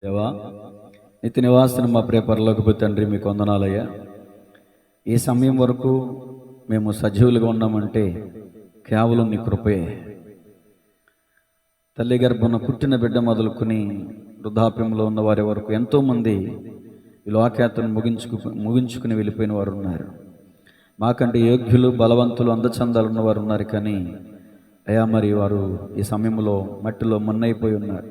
దేవా, నిత్య నివాసన మా ప్రియ పరలోకపు తండ్రి, మీకు వందనాలయ్యా. ఈ సమయం వరకు మేము సజీవులుగా ఉన్నామంటే కేవలం నీ కృపే. తల్లి గర్భంలో పుట్టిన బిడ్డ మొదలుకొని వృద్ధాప్యంలో ఉన్న వారి వరకు ఎంతోమంది ఈ లోకయాత్రను ముగించుకుని వెళ్ళిపోయిన వారు ఉన్నారు. మాకంటే యోగ్యులు, బలవంతులు, అందచందాలు ఉన్నవారు ఉన్నారు. కానీ అయ్యా, మరి వారు ఈ సమయంలో మట్టిలో మన్నైపోయి ఉన్నారు.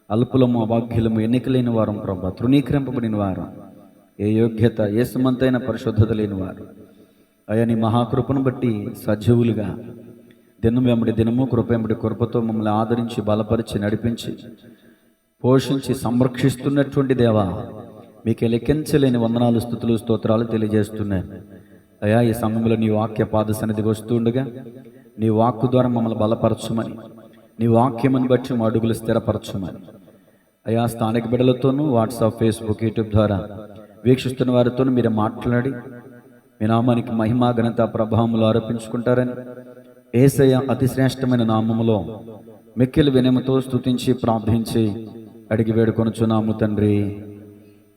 అల్పులము, అభాగ్యులము, ఎన్నికలేని వారం ప్రభా, తృణీకరింపబడిన వారు, ఏ యోగ్యత, ఏ సుమంతైన పరిశుద్ధత లేని వారు అయ్యా, నీ మహాకృపను బట్టి సజీవులుగా దినం వెంబడి దినము, కృప వెంబడి కృపతో మమ్మల్ని ఆదరించి, బలపరిచి, నడిపించి, పోషించి, సంరక్షిస్తున్నటువంటి దేవా, మీకు లెక్కించలేని వందనాలు, స్తుతులు, స్తోత్రాలు తెలియజేస్తున్నాను. అయ్యా, ఈ సమయంలో నీ వాక్య పాద సన్నిధికి వస్తుండగా నీ వాక్కు ద్వారా మమ్మల్ని బలపరచమని, నీ వాక్యమని బట్టి మా అడుగులు స్థిరపరచమని అయ్యా, స్థానిక బిడ్డలతోనూ వాట్సాప్, ఫేస్బుక్, యూట్యూబ్ ద్వారా వీక్షిస్తున్న వారితోనూ మీరు మాట్లాడి మీ నామానికి మహిమ, ఘనత, ప్రభావములు ఆరోపించుకుంటారని యేసయ్య అతి శ్రేష్టమైన నామములో మిక్కిలి వినయముతో స్తుతించి ప్రార్థించి అడిగి వేడుకొనుచున్నాము తండ్రి,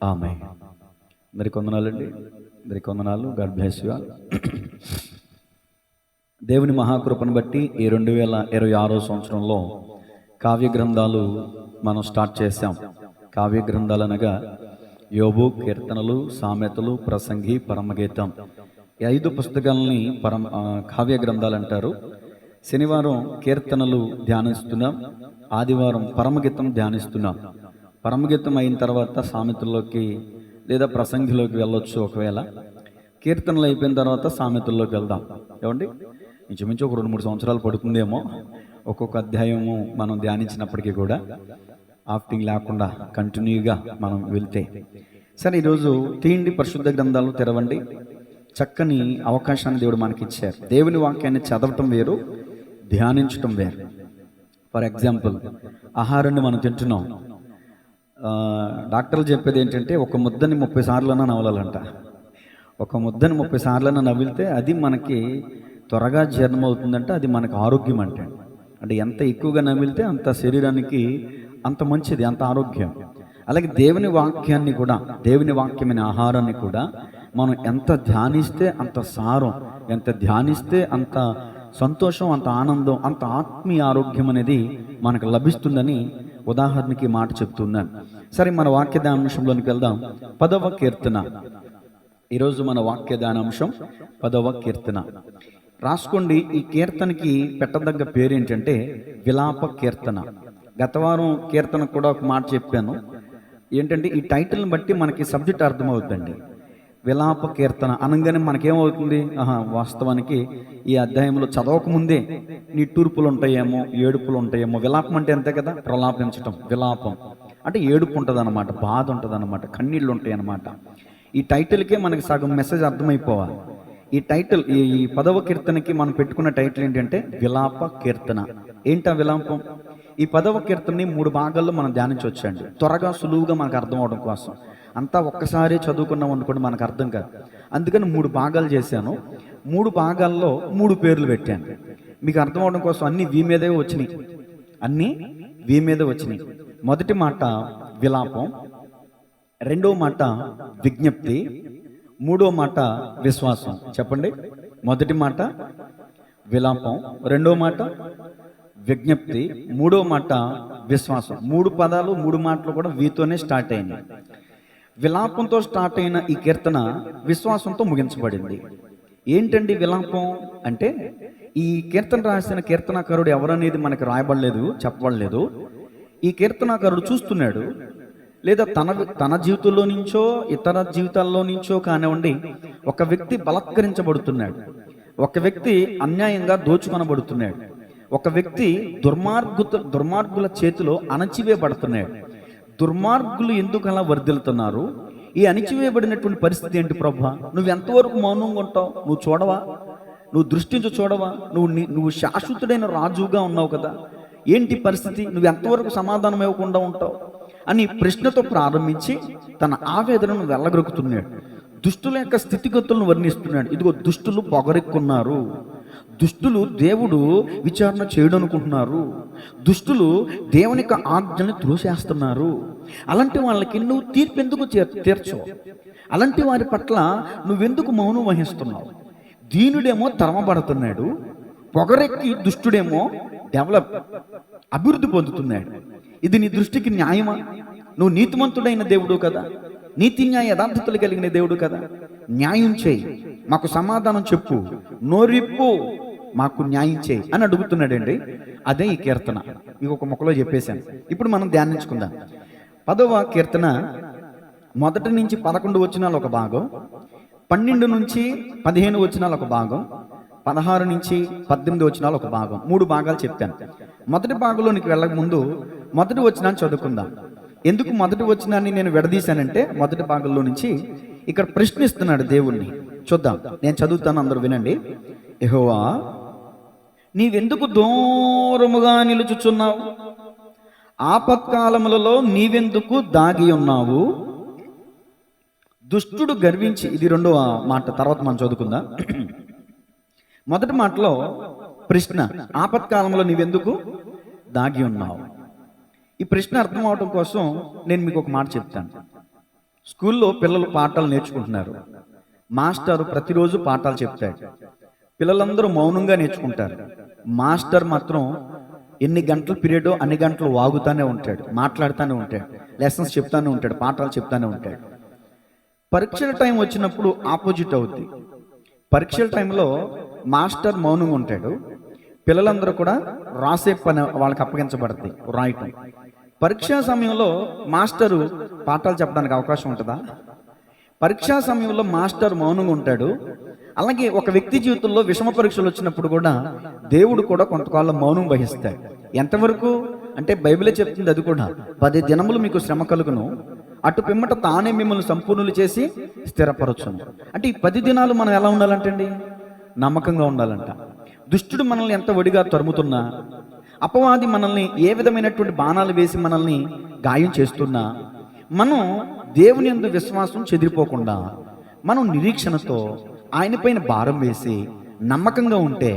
ఆమేన్. అందరికి వందనాలండి, అందరికి వందనాలు. God bless you all. దేవుని మహాకృపను బట్టి ఈ 2026 సంవత్సరంలో కావ్య గ్రంథాలు మనం స్టార్ట్ చేశాం. కావ్య గ్రంథాలు అనగా యోబు, కీర్తనలు, సామెతలు, ప్రసంగి, పరమగీతం, ఈ 5 పుస్తకాలని కావ్య గ్రంథాలు అంటారు. శనివారం కీర్తనలు ధ్యానిస్తున్నాం, ఆదివారం పరమగీతం ధ్యానిస్తున్నాం. పరమగీతం అయిన తర్వాత సామెతల్లోకి లేదా ప్రసంగిలోకి వెళ్ళొచ్చు. ఒకవేళ కీర్తనలు అయిపోయిన తర్వాత సామెతల్లోకి వెళ్దాం. ఏమండి, ఇంచుమించు ఒక 2-3 సంవత్సరాలు పడుతుందేమో ఒక్కొక్క అధ్యాయము మనం ధ్యానించినప్పటికీ కూడా, ఆఫ్టింగ్ లేకుండా కంటిన్యూగా మనం వెళ్తే. సరే, ఈరోజు తీయండి పరిశుద్ధ గ్రంథాలు, తెరవండి. చక్కని అవకాశాన్ని దేవుడు మనకి ఇచ్చారు. దేవుని వాక్యాన్ని చదవటం వేరు, ధ్యానించటం వేరు. ఫర్ ఎగ్జాంపుల్, ఆహారాన్ని మనం తింటున్నాం. డాక్టర్లు చెప్పేది ఏంటంటే ఒక ముద్దని 30 సార్లన్నా నవలాలంట. ఒక ముద్దని 30 సార్లన్నా నవ్వితే అది మనకి త్వరగా జీర్ణం అవుతుందంటే అది మనకు ఆరోగ్యం అంటే ఎంత ఎక్కువగా నమిలితే అంత శరీరానికి అంత మంచిది, అంత ఆరోగ్యం. అలాగే దేవుని వాక్యాన్ని కూడా, దేవుని వాక్యమైన ఆహారాన్ని కూడా మనం ఎంత ధ్యానిస్తే అంత సారం, ఎంత ధ్యానిస్తే అంత సంతోషం, అంత ఆనందం, అంత ఆత్మీయ ఆరోగ్యం అనేది మనకు లభిస్తుందని ఉదాహరణకి మాట చెప్తున్నాను. సరే, మన వాక్య ధ్యానాంశంలోనికి వెళ్దాం. 10వ కీర్తన. ఈరోజు మన వాక్య ధ్యానాంశం 10వ కీర్తన. రాసుకోండి. ఈ కీర్తనకి పెట్టదగ్గ పేరు ఏంటంటే విలాప కీర్తన. గత వారం కీర్తన కూడా ఒక మాట చెప్పాను. ఏంటంటే ఈ టైటిల్ని బట్టి మనకి సబ్జెక్ట్ అర్థమవుతుందండి. విలాప కీర్తన అనగానే మనకేమవుతుంది, వాస్తవానికి ఈ అధ్యాయంలో చదవకముందే నిట్టూర్పులు ఉంటాయేమో, ఏడుపులు ఉంటాయేమో. విలాపం అంటే అంతే కదా, ప్రలాపించటం. విలాపం అంటే ఏడుపు ఉంటుంది అన్నమాట, బాధ ఉంటుంది అన్నమాట, కన్నీళ్ళు ఉంటాయి అన్నమాట. ఈ టైటిల్కే మనకి సగం మెసేజ్ అర్థమైపోవాలి. ఈ టైటిల్, ఈ 10వ కీర్తనకి మనం పెట్టుకున్న టైటిల్ ఏంటంటే విలాప కీర్తన. ఏంటా విలాపం? ఈ 10వ కీర్తనని 3 భాగాల్లో మనం ధ్యానించవచ్చండి, త్వరగా సులువుగా మనకు అర్థం అవడం కోసం. అంతా ఒక్కసారి చదువుకున్నాం అనుకోండి మనకు అర్థం కాదు. అందుకని 3 భాగాలు చేశాను. 3 భాగాల్లో 3 పేర్లు పెట్టాను మీకు అర్థం అవడం కోసం. అన్నీ వీ మీదే వచ్చినాయి, అన్నీ వీ మీదే వచ్చినాయి. మొదటి మాట విలాపం, రెండవ మాట విజ్ఞప్తి, మూడో మాట విశ్వాసం. చెప్పండి. మొదటి మాట విలాపం, రెండో మాట విజ్ఞప్తి, మూడో మాట విశ్వాసం. 3 పదాలు, 3 మాటలు కూడా వీతోనే స్టార్ట్ అయినాయి. విలాపంతో స్టార్ట్ అయిన ఈ కీర్తన విశ్వాసంతో ముగించబడింది. ఏంటండి విలాపం అంటే? ఈ కీర్తన రాసిన కీర్తనాకారుడు ఎవరనేది మనకు రాయబడలేదు, చెప్పబడలేదు. ఈ కీర్తనాకారుడు చూస్తున్నాడు, లేదా తన జీవితంలో నుంచో ఇతర జీవితాల్లో నుంచో కానివ్వండి, ఒక వ్యక్తి బలత్కరించబడుతున్నాడు, ఒక వ్యక్తి అన్యాయంగా దోచుకొనబడుతున్నాడు, ఒక వ్యక్తి దుర్మార్గుల చేతిలో అణచివేయబడుతున్నాడు. దుర్మార్గులు ఎందుకు అలా వర్ధిల్లుతున్నారు? ఈ అణచివేయబడినటువంటి పరిస్థితి ఏంటి ప్రభా? నువ్వు ఎంతవరకు మౌనంగా ఉంటావు? నువ్వు చూడవా? నువ్వు దృష్టించి చూడవా? నువ్వు శాశ్వతుడైన రాజుగా ఉన్నావు కదా, ఏంటి పరిస్థితి? నువ్వు ఎంతవరకు సమాధానం ఇవ్వకుండా ఉంటావు అని ప్రశ్నతో ప్రారంభించి తన ఆవేదనను వెళ్ళగొరుకుతున్నాడు. దుష్టుల యొక్క స్థితిగతులను వర్ణిస్తున్నాడు. ఇదిగో దుష్టులు పొగరెక్కున్నారు, దుష్టులు దేవుడు విచారణ చేయడం అనుకుంటున్నారు. దుష్టులు దేవుని యొక్క ఆజ్ఞను త్రోసేస్తున్నారు. అలాంటి వాళ్ళకి నువ్వు తీర్పు ఎందుకు తీర్చవు? అలాంటి వారి పట్ల నువ్వెందుకు మౌనం వహిస్తున్నావు? దీనుడేమో తరమబడుతున్నాడు, పొగరెక్కి దుష్టుడేమో అభివృద్ధి పొందుతున్నాడు. ఇది నీ దృష్టికి న్యాయమా? నువ్వు నీతిమంతుడైన దేవుడు కదా, నీతి న్యాయ యథార్థతలు కలిగిన దేవుడు కదా. న్యాయం చేయి, మాకు సమాధానం చెప్పు, నోరిప్పు, మాకు న్యాయం చేయి అని అడుగుతున్నాడండి. అదే ఈ కీర్తన. ఇంకొక మొక్కలో చెప్పేశాను. ఇప్పుడు మనం ధ్యానించుకుందాం. 10వ కీర్తన 1 నుంచి 11 వచనాలు ఒక భాగం, 12 నుంచి 15 వచనాలు ఒక భాగం, 16 నుంచి 18 వచనాలు ఒక భాగం. 3 భాగాలు చెప్తాను. మొదటి భాగంలోనికి వెళ్ళక ముందు మొదటి వచనాన్ని చదువుకుందాం. ఎందుకు మొదటి వచనాన్ని నేను విడదీశానంటే, మొదటి భాగంలో నుంచి ఇక్కడ ప్రశ్నిస్తున్నాడు దేవుణ్ణి. చూద్దాం, నేను చదువుతాను, అందరూ వినండి. యెహోవా, నీవెందుకు దూరముగా నిలుచుచున్నావు? ఆపత్కాలములలో నీవెందుకు దాగి ఉన్నావు? దుష్టుడు గర్వించి, ఇది 2వ మాట, తర్వాత మనం చదువుకుందాం. మొదటి మాటలో ప్రశ్న, ఆపత్కాలంలో నీవెందుకు దాగి ఉన్నావు? ఈ ప్రశ్న అర్థం అవడం కోసం నేను మీకు ఒక మాట చెప్తాను. స్కూల్లో పిల్లలు పాఠాలు నేర్చుకుంటున్నారు. మాస్టర్ ప్రతిరోజు పాఠాలు చెప్తాడు. పిల్లలందరూ మౌనంగా నేర్చుకుంటారు. మాస్టర్ మాత్రం ఎన్ని గంటల పీరియడో అన్ని గంటలు వాగుతానే ఉంటాడు, మాట్లాడుతూనే ఉంటాడు, లెసన్స్ చెప్తానే ఉంటాడు, పాఠాలు చెప్తానే ఉంటాడు. పరీక్షల టైం వచ్చినప్పుడు ఆపోజిట్ అవుద్ది. పరీక్షల టైంలో మాస్టర్ మౌనంగా ఉంటాడు, పిల్లలందరూ కూడా రాసే పని వాళ్ళకి అప్పగించబడుతుంది, రాయటం. పరీక్షా సమయంలో మాస్టరు పాఠాలు చెప్పడానికి అవకాశం ఉంటుందా? పరీక్షా సమయంలో మాస్టర్ మౌనంగా ఉంటాడు. అలాగే ఒక వ్యక్తి జీవితంలో విషమ పరీక్షలు వచ్చినప్పుడు కూడా దేవుడు కూడా కొంతకాలం మౌనం వహిస్తాడు. ఎంతవరకు అంటే బైబిలే చెప్తుంది, అది కూడా 10 దినములు మీకు శ్రమ కలుగును, అటు పిమ్మట తానే మిమ్మల్ని సంపూర్ణులు చేసి స్థిరపరచును. అంటే ఈ 10 దినాలు మనం ఎలా ఉండాలంటండి? నమ్మకంగా ఉండాలంట. దుష్టుడు మనల్ని ఎంత ఒడిగా తరుముతున్నా, అపవాది మనల్ని ఏ విధమైనటువంటి బాణాలు వేసి మనల్ని గాయం చేస్తున్నా, మనం దేవుని యందు విశ్వాసం చెదిరిపోకుండా మనం నిరీక్షణతో ఆయన పైన భారం వేసి నమ్మకంగా ఉంటే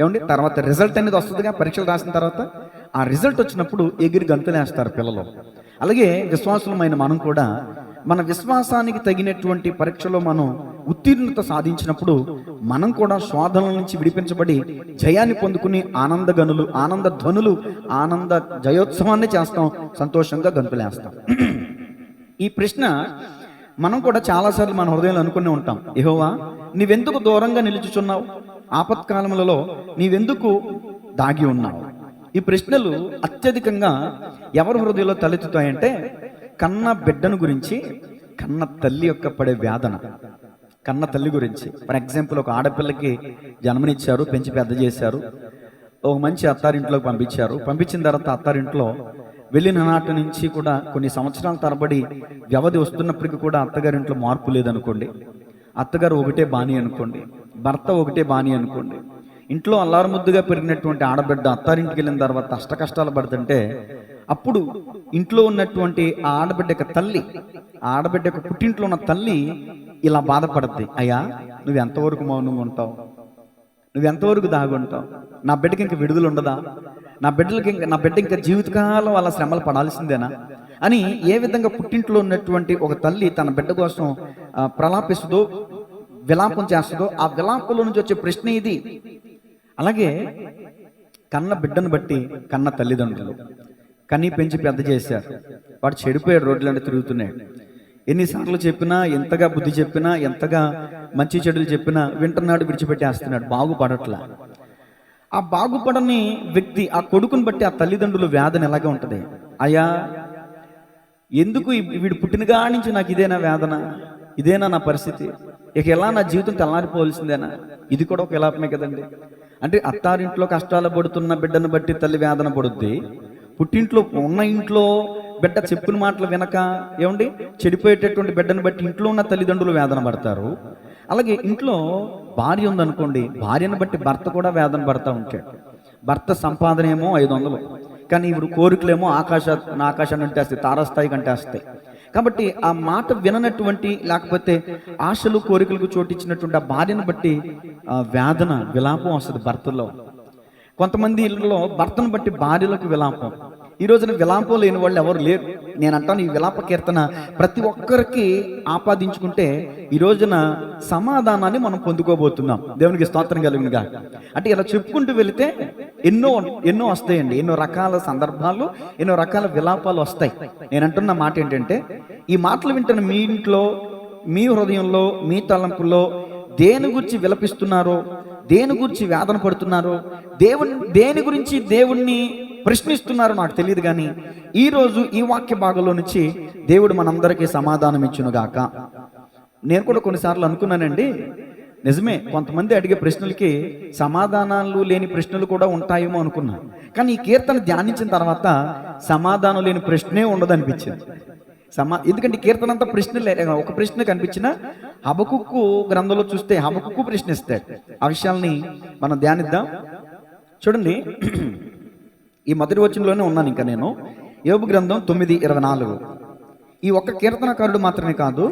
ఏమండి, తర్వాత రిజల్ట్ అనేది వస్తుందిగా. పరీక్షలు రాసిన తర్వాత ఆ రిజల్ట్ వచ్చినప్పుడు ఎగిరి గంతులేస్తారు పిల్లలు. అలాగే విశ్వాసులమైన మనం కూడా మన విశ్వాసానికి తగినటువంటి పరీక్షలో మనం ఉత్తీర్ణత సాధించినప్పుడు మనం కూడా శోధనల నుంచి విడిపించబడి జయాన్ని పొందుకుని ఆనందగనులు, ఆనంద ధ్వనులు, ఆనంద జయోత్సవాన్ని చేస్తాం, సంతోషంగా గంతులేస్తాం. ఈ ప్రశ్న మనం కూడా చాలాసార్లు మన హృదయంలో అనుకునే ఉంటాం. యెహోవా, నీవెందుకు దూరంగా నిలుచుచున్నావు? ఆపత్కాలములలో నీవెందుకు దాగి ఉన్నావు? ఈ ప్రశ్నలు అత్యధికంగా ఎవరి హృదయంలో తలెత్తుతాయంటే, కన్న బిడ్డను గురించి, కన్న తల్లి యొక్క పడే వేదన, కన్న తల్లి గురించి. ఫర్ ఎగ్జాంపుల్, ఒక ఆడపిల్లకి జన్మనిచ్చారు, పెంచి పెద్ద చేశారు, ఒక మంచి అత్తారింట్లోకి పంపించారు. పంపించిన తర్వాత అత్తారింట్లో వెళ్ళిన నాటి నుంచి కూడా కొన్ని సంవత్సరాల తరబడి వ్యవధి వస్తున్నప్పటికీ కూడా అత్తగారింట్లో మార్పు లేదనుకోండి, అత్తగారు ఒకటే బాణి అనుకోండి, భర్త ఒకటే బాణి అనుకోండి. ఇంట్లో అల్లారుముద్దుగా పెరిగినటువంటి ఆడబిడ్డ అత్తారింటికి వెళ్ళిన తర్వాత అష్ట కష్టాలు పడుతుంటే, అప్పుడు ఇంట్లో ఉన్నటువంటి ఆ ఆడబిడ్డ యొక్క తల్లి, ఆ ఆడబిడ్డ యొక్క పుట్టింట్లో ఉన్న తల్లి ఇలా బాధపడుద్ది. అయ్యా, నువ్వు ఎంతవరకు మౌనంగా ఉంటావు? నువ్వు ఎంతవరకు దాగుంటావు? నా బిడ్డకి ఇంకా విడుదల ఉండదా? నా బిడ్డ ఇంకా జీవితకాలం అలా శ్రమలు పడాల్సిందేనా అని ఏ విధంగా పుట్టింట్లో ఉన్నటువంటి ఒక తల్లి తన బిడ్డ కోసం ప్రలాపిస్తుందో, విలాపం చేస్తుందో, ఆ విలాపంలో నుంచి వచ్చే ప్రశ్న ఇది. అలాగే కన్న బిడ్డను బట్టి కన్న తల్లిదండ్రులు కన్నీ పెంచి పెద్ద చేశారు, వాడు చెడిపోయాడు, రోడ్లంటే తిరుగుతున్నాడు. ఎన్నిసార్లు చెప్పినా, ఎంతగా బుద్ధి చెప్పినా, ఎంతగా మంచి చెడులు చెప్పినా వింటున్నాడు, విడిచిపెట్టేస్తున్నాడు, బాగుపడట్లా. ఆ బాగుపడని వ్యక్తి, ఆ కొడుకుని బట్టి ఆ తల్లిదండ్రుల వేదన ఎలాగే ఉంటుంది? అయ్యా, ఎందుకు వీడు పుట్టినగా నుంచి నాకు ఇదేనా వేదన? ఇదేనా నా పరిస్థితి? ఇక ఎలా నా జీవితం తెల్లారిపోవలసిందేనా? ఇది కూడా ఒక విలాపమే కదండి. అంటే అత్తారింట్లో కష్టాలు పడుతున్న బిడ్డను బట్టి తల్లి వేదన పడుద్ది, పుట్టింట్లో ఉన్న ఇంట్లో బిడ్డ చెప్పిన మాటలు వినక ఏమండి చెడిపోయేటటువంటి బిడ్డను బట్టి ఇంట్లో ఉన్న తల్లిదండ్రులు వేదన పడతారు. అలాగే ఇంట్లో భార్య ఉందనుకోండి, భార్యను బట్టి భర్త కూడా వేదన పడతా ఉంటాడు. భర్త సంపాదన ఏమో 500, కానీ ఇప్పుడు కోరికలేమో ఆకాశాన్ని అంటేస్తాయి, తారాస్థాయి కంటేస్తాయి. కాబట్టి ఆ మాట విననటువంటి, లేకపోతే ఆశలు కోరికలకు చోటిచ్చినటువంటి ఆ భార్యను బట్టి వేదన విలాపం వస్తుంది భర్తల్లో. కొంతమంది ఇళ్ళలో భర్తను బట్టి భార్యలకు విలాపం. ఈ రోజున విలాపం లేని వాళ్ళు ఎవరు లేరు. నేను అంటాను, ఈ విలాప కీర్తన ప్రతి ఒక్కరికి ఆపాదించుకుంటే ఈ రోజున సమాధానాన్ని మనం పొందుకోబోతున్నాం. దేవునికి స్తోత్రం కలుగునుగా. అంటే ఇలా చెప్పుకుంటూ వెళితే ఎన్నో వస్తాయండి. ఎన్నో రకాల సందర్భాలు, ఎన్నో రకాల విలాపాలు వస్తాయి. నేను అంటున్న మాట ఏంటంటే, ఈ మాటలు వింటున్న మీ ఇంట్లో, మీ హృదయంలో, మీ తలంపుల్లో దేని గురించి విలపిస్తున్నారో, దేని గురించి వేదన పడుతున్నారో, దేని గురించి దేవుణ్ణి ప్రశ్నిస్తున్నారో నాకు తెలియదు. కానీ ఈరోజు ఈ వాక్య భాగంలో నుంచి దేవుడు మనందరికీ సమాధానం ఇచ్చునుగాక. నేను కూడా కొన్నిసార్లు అనుకున్నానండి, నిజమే, కొంతమంది అడిగే ప్రశ్నలకి సమాధానాలు లేని ప్రశ్నలు కూడా ఉంటాయేమో అనుకున్నా. కానీ ఈ కీర్తన ధ్యానించిన తర్వాత సమాధానం లేని ప్రశ్నే ఉండదు అనిపించింది. ఎందుకంటే కీర్తన అంతా ప్రశ్నలే. ఒక ప్రశ్న కనిపించిన హబకుక్కు గ్రంథంలో చూస్తే హబకుక్కు ప్రశ్నిస్తాడు. ఆ విషయాల్ని మనం ధ్యానిద్దాం. చూడండి, ఈ మొదటి వచనంలోనే ఉన్నాను ఇంకా నేను. యోబు గ్రంథం 9:24. ఈ ఒక్క కీర్తనకారుడు మాత్రమే కాదు,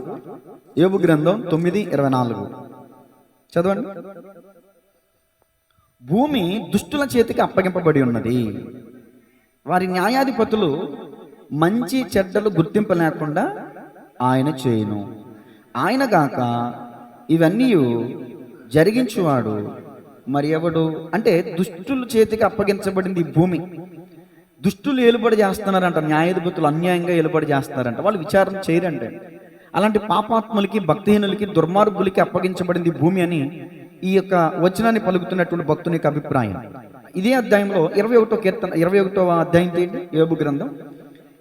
యోబు గ్రంథం 9:24 చదవండి. భూమి దుష్టుల చేతికి అప్పగింపబడి ఉన్నది, వారి న్యాయాధిపతులు మంచి చెడ్డలు గుర్తింపు లేకుండా ఆయన చేయును. ఆయన గాక ఇవన్నీ జరిగించువాడు మరి ఎవడు? అంటే దుష్టుల చేతికి అప్పగించబడింది ఈ భూమి. దుష్టులు ఏలుబడి చేస్తున్నారంట, న్యాయాధిపతులు అన్యాయంగా ఏలుబడి చేస్తున్నారంట, వాళ్ళు విచారణ చేయరంటే. అలాంటి పాపాత్ములకి, భక్తిహీనులకి, దుర్మార్గులకి అప్పగించబడింది భూమి అని ఈ యొక్క వచనాన్ని పలుకుతున్నటువంటి భక్తుని యొక్క అభిప్రాయం. ఇదే అధ్యాయంలో 21వ కీర్తన, 21వ అధ్యాయం ఏంటి? యోబు గ్రంథం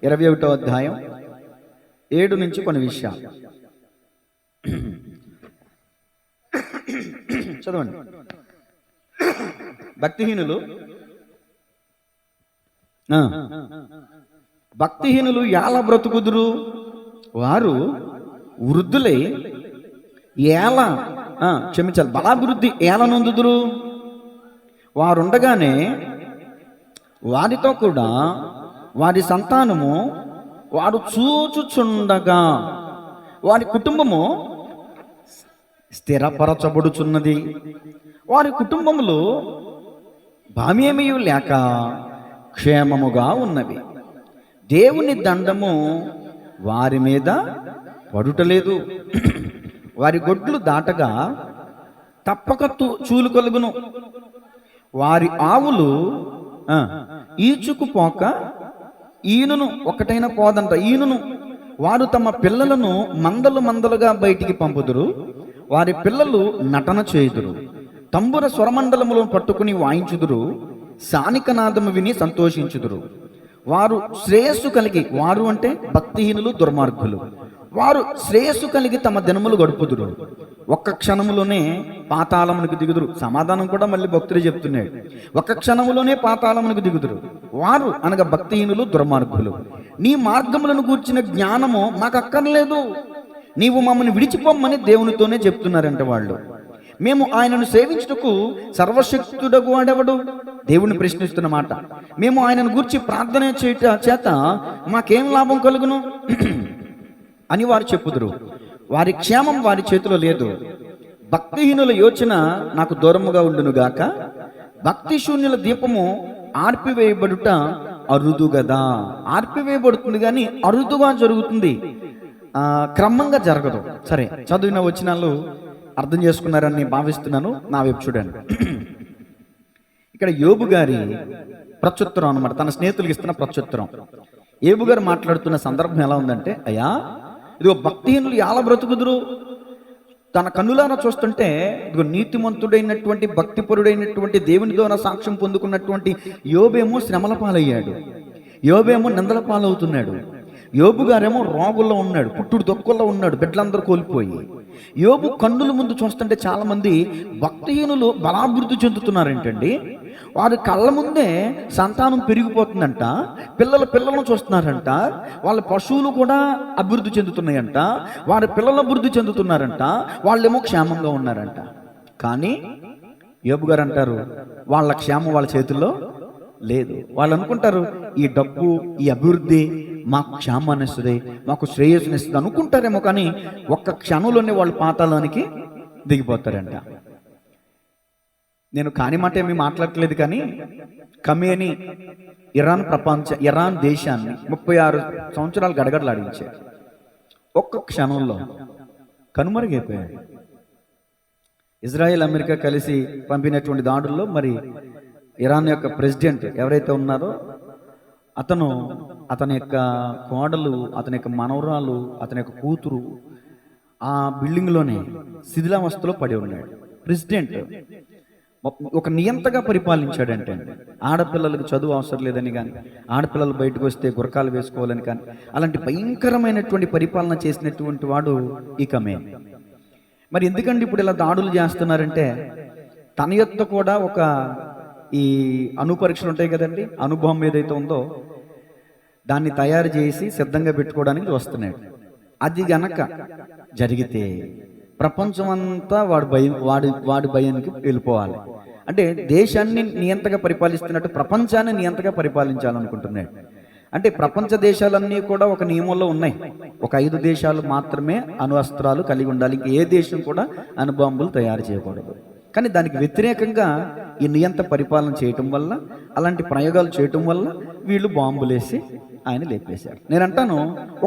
21వ అధ్యాయం 7 నుంచి కొన్ని విషయాలు చదవండి. భక్తిహీనులు ఎలా బ్రతుకుదురు? వారు వృద్ధులై బలాభివృద్ధి ఎలా నొందుదురు? వారుండగానే వారితో కూడా వారి సంతానము వారు చూచుచుండగా వారి కుటుంబము స్థిరపరచబడుచున్నది. వారి కుటుంబములు భామ్యమీ లేక క్షేమముగా ఉన్నవి. దేవుని దండము వారి మీద పడుటలేదు. వారి గొడ్లు దాటగా తప్పక చూలు కలుగును. వారి ఆవులు ఈచుకుపోక ఈనును ఒకటైన పోదంట. ఈనును వారు తమ పిల్లలను మందలుగా బయటికి పంపుదురు. వారి పిల్లలు నటన చేయుదురు. తంబుర స్వరమండలములను పట్టుకుని వాయించుదురు. సానికనాదము విని సంతోషించుదురు. వారు శ్రేయస్సు కలిగి, వారు అంటే భక్తిహీనులు, దుర్మార్గులు, వారు శ్రేయస్సు కలిగి తమ దినములు గడుపుదురు. ఒక్క క్షణములోనే పాతాళమునికి దిగుదురు. సమాధానం కూడా మళ్ళీ భక్తుడే చెప్తున్నాడు. ఒక్క క్షణములోనే పాతాళమునికి దిగుదురు. వారు అనగా భక్తిహీనులు, దుర్మార్గులు. నీ మార్గములను గూర్చిన జ్ఞానము మాకు అక్కర్లేదు, నీవు మమ్మల్ని విడిచిపోమ్మని దేవునితోనే చెప్తున్నారంట వాళ్ళు. మేము ఆయనను సేవించుటకు సర్వశక్తుడగు వాడెవడు? దేవుని ప్రశ్నిస్తున్నమాట. మేము ఆయనను గూర్చి ప్రార్థన చేత మాకేం లాభం కలుగును అని వారు చెప్పుదురు. వారి క్షేమం వారి చేతిలో లేదు. భక్తిహీనుల యోచన నాకు దూరముగా ఉండునుగాక. భక్తి శూన్యుల దీపము ఆర్పివేయబడుట అరుదు గదా. ఆర్పివేయబడుతుంది కానీ అరుదుగా జరుగుతుంది, క్రమంగా జరగదు. సరే, చదివిన వచనాలు అర్థం చేసుకున్నారని భావిస్తున్నాను. నా వైపు చూడండి. ఇక్కడ యోబు గారి ప్రత్యుత్తరం అనమాట, తన స్నేహితులకు ఇస్తున్న ప్రత్యుత్తరం. యోబు గారు మాట్లాడుతున్న సందర్భం ఎలా ఉందంటే, అయ్యా ఇదిగో భక్తిహీనులు ఎలా బ్రతుకుదురు? తన కన్నులారా చూస్తుంటే ఇదిగో నీతిమంతుడైనటువంటి, భక్తిపరుడైనటువంటి, దేవుని ద్వారా సాక్ష్యం పొందుకున్నటువంటి యోబేమో శ్రమల పాలయ్యాడు. యోబేమో నిందల పాలవుతున్నాడు. యోబు గారేమో రోగుల్లో ఉన్నాడు, పుట్టుడు దొక్కుల్లో ఉన్నాడు, బిడ్డలందరూ కోల్పోయి. యోబు కన్నుల ముందు చూస్తుంటే చాలా మంది భక్తిహీనులు బలాభివృద్ధి చెందుతున్నారేంటండి. వారి కళ్ళ ముందే సంతానం పెరిగిపోతుందంట, పిల్లలను చూస్తున్నారంట, వాళ్ళ పశువులు కూడా అభివృద్ధి చెందుతున్నాయంట, వారి పిల్లలు అభివృద్ధి చెందుతున్నారంట, వాళ్ళేమో క్షేమంగా ఉన్నారంట. కానీ యోబు గారు అంటారు, వాళ్ళ క్షేమం వాళ్ళ చేతుల్లో లేదు. వాళ్ళు అనుకుంటారు ఈ డబ్బు, ఈ అభివృద్ధి మాకు క్షేమాన్ని ఇస్తుంది, మాకు శ్రేయస్సునిస్తుంది అనుకుంటారేమో, కానీ ఒక్క క్షణంలోనే వాళ్ళు పాతాళానికి దిగిపోతారంట. నేను కాని మాట ఏమీ మాట్లాడట్లేదు, కానీ ఖమేనీ ఇరాన్ దేశాన్ని 36 సంవత్సరాలు గడగడలాడించారు. ఒక్క క్షణంలో కనుమరుగైపోయాడు. ఇజ్రాయెల్ అమెరికా కలిసి పంపినటువంటి దాడుల్లో మరి ఇరాన్ యొక్క ప్రెసిడెంట్ ఎవరైతే ఉన్నారో అతని యొక్క కోడలు, అతని యొక్క మనవరాలు, అతని యొక్క కూతురు ఆ బిల్డింగ్లోనే శిథిలావస్థలో పడి ఉన్నాడు. ప్రెసిడెంట్ ఒక నియంతగా పరిపాలించాడంటే, ఆడపిల్లలకు చదువు అవసరం లేదని కానీ, ఆడపిల్లలు బయటకు వస్తే గురకాలు వేసుకోవాలని కానీ, అలాంటి భయంకరమైనటువంటి పరిపాలన చేసినటువంటి వాడు ఈ ఖమేనీ. మరి ఎందుకండి ఇప్పుడు ఇలా దాడులు చేస్తున్నారంటే, తన యొక్క కూడా ఒక ఈ అణుపరీక్షలు ఉంటాయి కదండి, అణుబాంబు ఏదైతే ఉందో దాన్ని తయారు చేసి సిద్ధంగా పెట్టుకోవడానికి చూస్తున్నాడు. అది గనక జరిగితే ప్రపంచం అంతా వాడి భయానికి వెళ్ళిపోవాలి. అంటే దేశాన్ని నియంతగా పరిపాలిస్తున్నట్టు ప్రపంచాన్ని నియంతగా పరిపాలించాలనుకుంటున్నాడు. అంటే ప్రపంచ దేశాలన్నీ కూడా ఒక నియమంలో ఉన్నాయి. ఒక 5 దేశాలు మాత్రమే అణువస్త్రాలు కలిగి ఉండాలి, ఏ దేశం కూడా అణుబాంబులు తయారు చేయకూడదు. కానీ దానికి వ్యతిరేకంగా ఈ నియంత పరిపాలన చేయటం వల్ల, అలాంటి ప్రయోగాలు చేయటం వల్ల వీళ్ళు బాంబులేసి ఆయన లేపేశాడు. నేను అంటాను,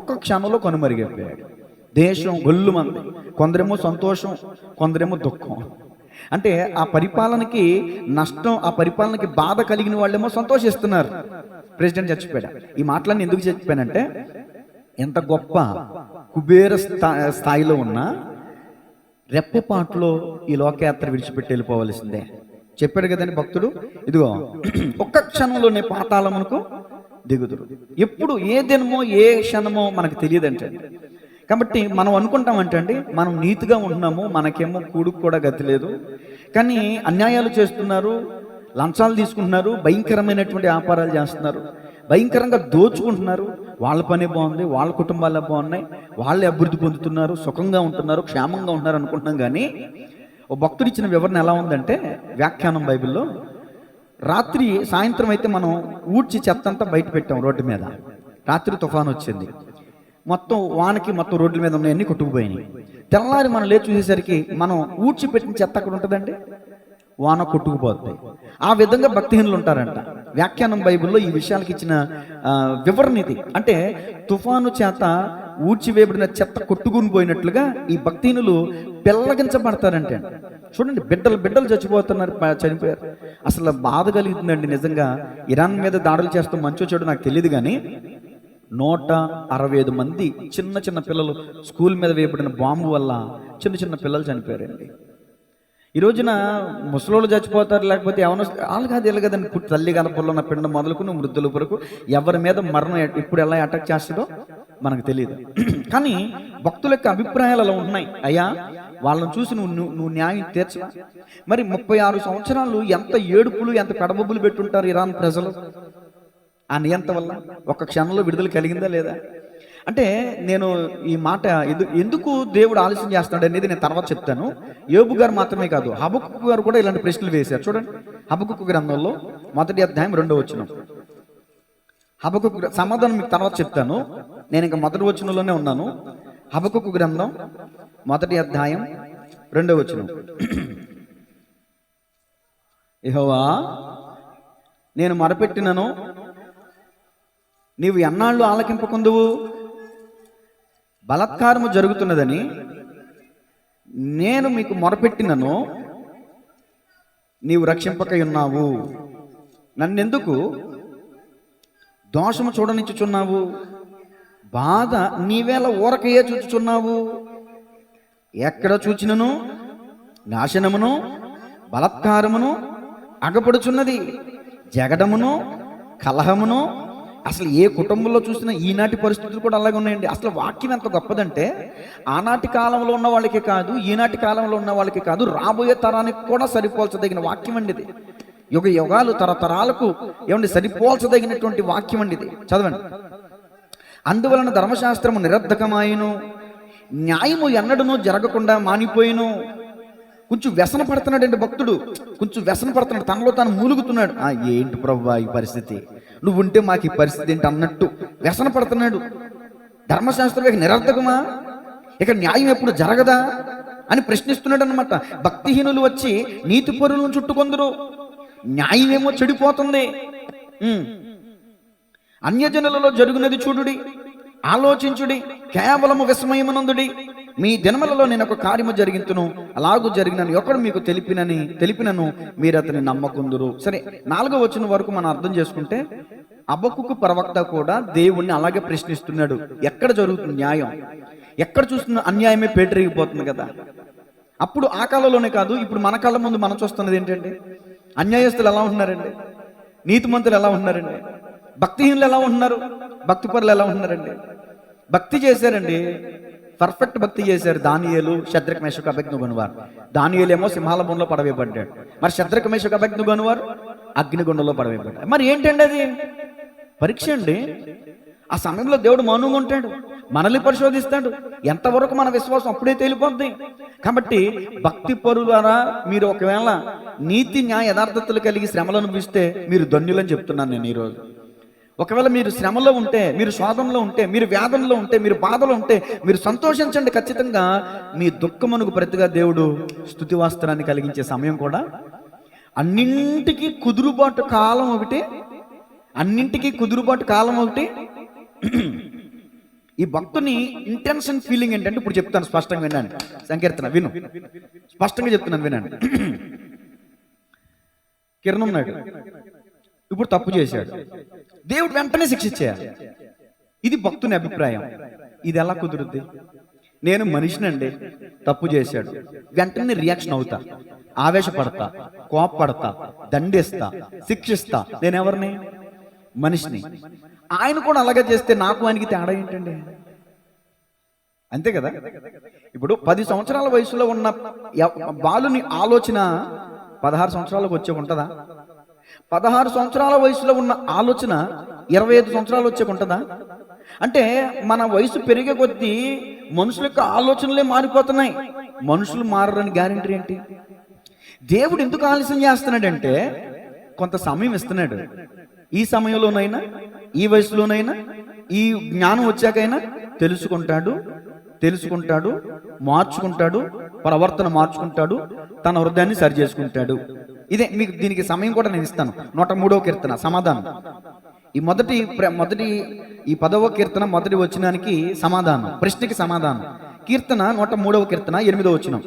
ఒక్క క్షణంలో కనుమరుగైపోయాడు. దేశం గొల్లుమంది, కొందరేమో సంతోషం, కొందరేమో దుఃఖం. అంటే ఆ పరిపాలనకి నష్టం, ఆ పరిపాలనకి బాధ కలిగిన వాళ్ళేమో సంతోషిస్తున్నారు. ప్రెసిడెంట్ చచ్చిపోయాడు. ఈ మాటలన్నీ ఎందుకు చెప్పానంటే, ఎంత గొప్ప కుబేర స్థాయిలో ఉన్నా రెప్పపాటులో ఈ లోకయాత్ర విడిచిపెట్టి వెళ్ళిపోవలసిందే. చెప్పాడు కదండి భక్తుడు, ఇదిగో ఒక్క క్షణంలోనే పాతాళమునకు దిగుదురు. ఎప్పుడు ఏ దినమో ఏ క్షణమో మనకు తెలియదంటే. కాబట్టి మనం అనుకుంటామంటే అండి, మనం నీతిగా ఉంటున్నాము, మనకేమో కూడుకు కూడా గతి లేదు, కానీ అన్యాయాలు చేస్తున్నారు, లంచాలు తీసుకుంటున్నారు, భయంకరమైనటువంటి వ్యాపారాలు చేస్తున్నారు, భయంకరంగా దోచుకుంటున్నారు. వాళ్ళ పని బాగుంది, వాళ్ళ కుటుంబాలే బాగున్నాయి, వాళ్ళే అభివృద్ధి పొందుతున్నారు, సుఖంగా ఉంటున్నారు, క్షేమంగా ఉంటున్నారు అనుకుంటున్నాం. కానీ ఓ భక్తుడు ఇచ్చిన వివరణ ఎలా ఉందంటే, వ్యాఖ్యానం బైబిల్లో, రాత్రి సాయంత్రం అయితే మనం ఊడ్చి చెత్తంతా బయట పెట్టాం రోడ్డు మీద. రాత్రి తుఫాను వచ్చింది, మొత్తం వానకి మొత్తం రోడ్ల మీద ఉన్నాయన్నీ కొట్టుకుపోయినాయి. తెల్లారి మనం లేచి చూసేసరికి మనం ఊడ్చిపెట్టిన చెత్త అక్కడ ఉంటుందండి, వాన కొట్టుకుపోతాయి. ఆ విధంగా భక్తిహీనులు ఉంటారంట. వ్యాఖ్యానం బైబిల్లో ఈ విషయాలకు ఇచ్చిన వివరణ ఇది. అంటే తుఫాను చేత ఊడ్చివేయబడిన చెత్త కొట్టుకుని పోయినట్లుగా ఈ భక్తిహీనులు పెళ్ళగించబడతారంటే. చూడండి, బిడ్డలు చనిపోయారు. అసలు బాధ కలుగుతుందండి నిజంగా. ఇరాన్ మీద దాడులు చేస్తూ మంచో చెడు నాకు తెలియదు, కానీ 165 మంది చిన్న చిన్న పిల్లలు స్కూల్ మీద వేయబడిన బాంబు వల్ల చిన్న పిల్లలు చనిపోయారండి. ఈ రోజున ముసలోళ్ళు చచ్చిపోతారు, లేకపోతే ఏమన్నా వాళ్ళకి అది కదండి. తల్లి గర్భంలో ఉన్న పిండం మొదలుకుని వృద్ధుల వరకు ఎవరి మీద మరణం ఇప్పుడు ఎలా అటాక్ చేస్తుందో మనకు తెలియదు. కానీ భక్తుల యొక్క అభిప్రాయాలు అలా ఉన్నాయి. అయ్యా, వాళ్ళని చూసి నువ్వు న్యాయం తీర్చలా? మరి 36 సంవత్సరాలు ఎంత ఏడుపులు, ఎంత పెడబొబ్బులు పెట్టుంటారు ఇరాన్ ప్రజలు ఆ నియంత వల్ల. ఒక్క క్షణంలో విడుదల కలిగిందా లేదా? అంటే నేను ఈ మాట ఎందుకు దేవుడు ఆలస్యం చేస్తున్నాడు అనేది నేను తర్వాత చెప్తాను. యోబు గారు మాత్రమే కాదు, హబక్కూకు గారు కూడా ఇలాంటి ప్రశ్నలు వేశారు. చూడండి, హబక్కూకు గ్రంథంలో 1వ అధ్యాయం 2వ వచనం. హబక్కూకు సమాధానం మీకు తర్వాత చెప్తాను, నేను ఇంకా 1వ వచనంలోనే ఉన్నాను. హబక్కూకు గ్రంథం 1వ అధ్యాయం 2వ వచనం. యెహోవా, నేను మొరపెట్టినను నీవు ఎన్నాళ్ళు ఆలకింపకుందువు? బలాత్కారము జరుగుతున్నదని నేను మీకు మొరపెట్టినను నీవు రక్షింపకై ఉన్నావు. నన్నెందుకు దోషము చూడనిచ్చుచున్నావు? బాధ నీవేళ ఊరకయే చూచుచున్నావు. ఎక్కడ చూచినను నాశనమును, బలాత్కారమును అగపడుచున్నది, జగడమును, కలహమును. అసలు ఏ కుటుంబంలో చూసినా ఈనాటి పరిస్థితులు కూడా అలాగే ఉన్నాయండి. అసలు వాక్యం ఎంత గొప్పదంటే, ఆనాటి కాలంలో ఉన్న వాళ్ళకి కాదు, ఈనాటి కాలంలో ఉన్న వాళ్ళకి కాదు, రాబోయే తరానికి కూడా సరిపోల్చదగిన వాక్యం అండి ఇది. యుగాలు తరతరాలకు ఏమండి సరిపోల్చదగినటువంటి వాక్యం అండి ఇది. చదవండి. అందువలన ధర్మశాస్త్రము నిరర్ధకమాయను, న్యాయము ఎన్నడూనూ జరగకుండా మానిపోయిను. కొంచెం వ్యసన పడుతున్నాడండి భక్తుడు, కొంచెం వ్యసన పడుతున్నాడు, తనలో తాను మూలుగుతున్నాడు. ఏంటి ప్రభువా ఈ పరిస్థితి, నువ్వు ఉంటే మాకు ఈ పరిస్థితి ఏంటి అన్నట్టు వ్యసన పడుతున్నాడు. ధర్మశాస్త్రం ఇక నిరర్థకమా, ఇక న్యాయం ఎప్పుడు జరగదా అని ప్రశ్నిస్తున్నాడు అనమాట. భక్తిహీనులు వచ్చి నీతి పరులను చుట్టుకొందరు, న్యాయం ఏమో చెడిపోతుంది. అన్యజనులలో జరుగునది చూడుడి, ఆలోచించుడి, కేవలము విస్మయమునందుడి. మీ దినములలో నేను ఒక కార్యము జరిగింతును, అలాగూ జరిగినని ఒకడు మీకు తెలిపినను మీరు అతని నమ్మకుందురు. సరే, 4వ వచనం వరకు మనం అర్థం చేసుకుంటే హబక్కూకు ప్రవక్త కూడా దేవుణ్ణి అలాగే ప్రశ్నిస్తున్నాడు. ఎక్కడ జరుగుతుంది న్యాయం, ఎక్కడ చూస్తున్న అన్యాయమే పేటరిగిపోతుంది కదా. అప్పుడు ఆ కాలంలోనే కాదు, ఇప్పుడు మన కళ్ళ ముందు మనం చూస్తున్నది ఏంటంటే, అన్యాయస్తులు ఎలా ఉంటున్నారండి, నీతిమంతులు ఎలా ఉంటున్నారండి, భక్తిహీనులు ఎలా ఉంటున్నారు, భక్తి పరులు ఎలా ఉంటున్నారండి. భక్తి చేశారండి, పర్ఫెక్ట్ భక్తి చేశారు. దానియేలు, శద్రక్, మేషక్, అబేద్నెగో వారు. దానియేలు ఏమో సింహాల బోన్లో పడవేయబడ్డాడు, మరి శద్రక్, మేషక్, అబేద్నెగో వారు అగ్నిగుండంలో పడవేయబడ్డాడు. మరి ఏంటండి అది? పరీక్ష అండి. ఆ సమయంలో దేవుడు మౌనంగా ఉంటాడు, మనల్ని పరిశోధిస్తాడు. ఎంతవరకు మన విశ్వాసం అప్పుడే తేలిపోద్ది. కాబట్టి భక్తి పరులారా, మీరు ఒకవేళ నీతి న్యాయ యథార్థతలు కలిగి శ్రమలను అనుభవిస్తే మీరు ధన్యులని చెప్తున్నాను నేను ఈరోజు. ఒకవేళ మీరు శ్రమలో ఉంటే, మీరు శోధనలో ఉంటే, మీరు వేదనలో ఉంటే, మీరు బాధలో ఉంటే మీరు సంతోషించండి. ఖచ్చితంగా మీ దుఃఖమునకు ప్రతిగా దేవుడు స్తుతివాస్తనాన్ని కలిగించే సమయం కూడా. అన్నింటికీ కుదురుబాటు కాలం ఒకటి, అన్నింటికీ కుదురుబాటు కాలం ఒకటి. ఈ భక్తుని ఇంటెన్షన్ ఫీలింగ్ ఏంటంటే ఇప్పుడు చెప్తాను, స్పష్టంగా వినండి. సంకీర్తన విను, స్పష్టంగా చెప్తున్నాను వినండి. కిరణ్ ఉన్నాడు, ఇప్పుడు తప్పు చేశాడు, దేవుడు వెంటనే శిక్షించేయాలి. ఇది భక్తుని అభిప్రాయం. ఇది ఎలా కుదురుద్ది? నేను మనిషినండి, తప్పు చేశాడు, వెంటనే రియాక్షన్ అవుతా, ఆవేశపడతా, కోపపడతా, దండిస్తా, శిక్షిస్తా. నేనెవరిని? మనిషిని. ఆయన కూడా అలాగే చేస్తే నాకు ఆయనకి తేడా ఏంటండి? అంతే కదా. ఇప్పుడు 10 సంవత్సరాల వయసులో ఉన్న బాలుని ఆలోచన 16 సంవత్సరాలకు వచ్చే ఉంటుందా? 16 సంవత్సరాల వయసులో ఉన్న ఆలోచన 25 సంవత్సరాలు వచ్చే ఉంటుందా? అంటే మన వయసు పెరిగే కొద్దీ మనుషుల యొక్క ఆలోచనలే మారిపోతున్నాయి. మనుషులు మారని గ్యారెంటీ ఏంటి? దేవుడు ఎందుకు ఆలస్యం చేస్తున్నాడంటే కొంత సమయం ఇస్తున్నాడు. ఈ సమయంలోనైనా, ఈ వయసులోనైనా, ఈ జ్ఞానం వచ్చాకైనా తెలుసుకుంటాడు, మార్చుకుంటాడు, ప్రవర్తన మార్చుకుంటాడు, తన హృదయాన్ని సరి చేసుకుంటాడు. ఇదే మీకు దీనికి సమయం కూడా నేను ఇస్తాను. 103వ కీర్తన సమాధానం. ఈ 10వ కీర్తన మొదటి వచనానికి సమాధానం, ప్రశ్నకి సమాధానం. కీర్తన 103వ కీర్తన 8వ వచనం.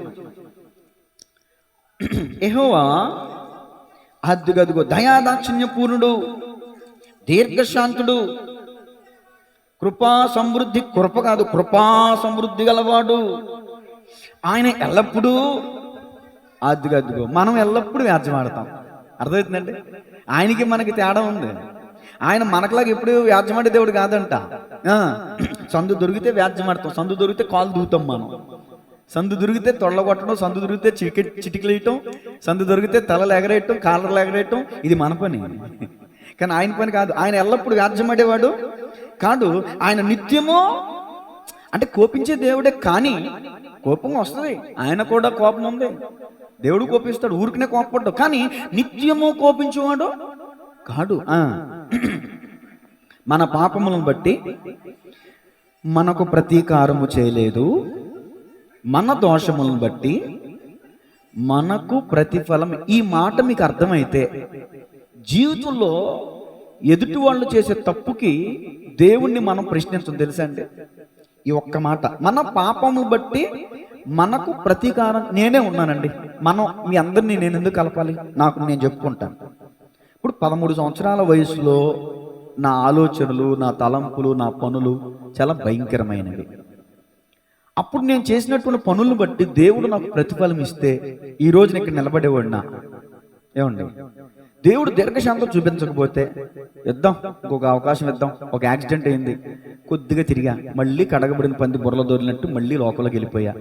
యెహోవా అద్దుగదుగో దయాదాక్షిణ్య పూర్ణుడు, దీర్ఘశాంతుడు, కృపా సమృద్ధి, కృప కాదు కృపా సమృద్ధి గలవాడు. ఆయన ఎల్లప్పుడూ అద్దుగద్దుగో. మనం ఎల్లప్పుడూ వ్యాజ్యమాడతాం. అర్థమవుతుందండి? ఆయనకి మనకి తేడా ఉంది. ఆయన మనకులాగా ఎప్పుడు వ్యాజ్యమాడే దేవుడు కాదంట. సందు దొరికితే వ్యాజ్యమాడతాం, సందు దొరికితే కాలు దూతాం మనం. సందు దొరికితే తొడలగొట్టడం, సందు దొరికితే చిటికలేయటం, సందు దొరికితే తలలు ఎగరేయటం, కాళ్ళలు ఎగరేయటం, ఇది మన పని. కానీ ఆయన పని కాదు. ఆయన ఎల్లప్పుడు వ్యాజ్యమాడేవాడు కాదు. ఆయన నిత్యము అంటే కోపించే దేవుడే, కానీ కోపం వస్తుంది. ఆయన కూడా కోపం ఉంది. దేవుడు కోపిస్తాడు, ఊరికనే కోపపడ్డాడు, కానీ నిత్యము కోపించేవాడు కాదు. మన పాపములను బట్టి మనకు ప్రతీకారము చేయలేదు, మన దోషములను బట్టి మనకు ప్రతిఫలం. ఈ మాట మీకు అర్థమైతే జీవితంలో ఎదుటి వాళ్ళు చేసే తప్పుకి దేవుణ్ణి మనం ప్రశ్నించం. తెలుసా అండి? ఈ ఒక్క మాట, మన పాపము బట్టి మనకు ప్రతీకారం. నేనే ఉన్నానండి. మీ అందరినీ నేను ఎందుకు కలపాలి? నాకు నేను చెప్పుకుంటాను. ఇప్పుడు 13 సంవత్సరాల వయసులో నా ఆలోచనలు, నా తలంపులు, నా పనులు చాలా భయంకరమైనవి. అప్పుడు నేను చేసినటువంటి పనులను బట్టి దేవుడు నాకు ప్రతిఫలం ఇస్తే ఈ రోజు నేను ఇక్కడ నిలబడేవాడినా? ఏమండి? దేవుడు దీర్ఘశాంతం చూపించకపోతే ఇద్దాం, ఇంకొక అవకాశం ఇద్దాం. ఒక యాక్సిడెంట్ అయింది, కొద్దిగా తిరిగా, మళ్ళీ కడగబడిన పంది బుర్రలో దొరికినట్టు మళ్ళీ లోపలికి వెళ్ళిపోయా.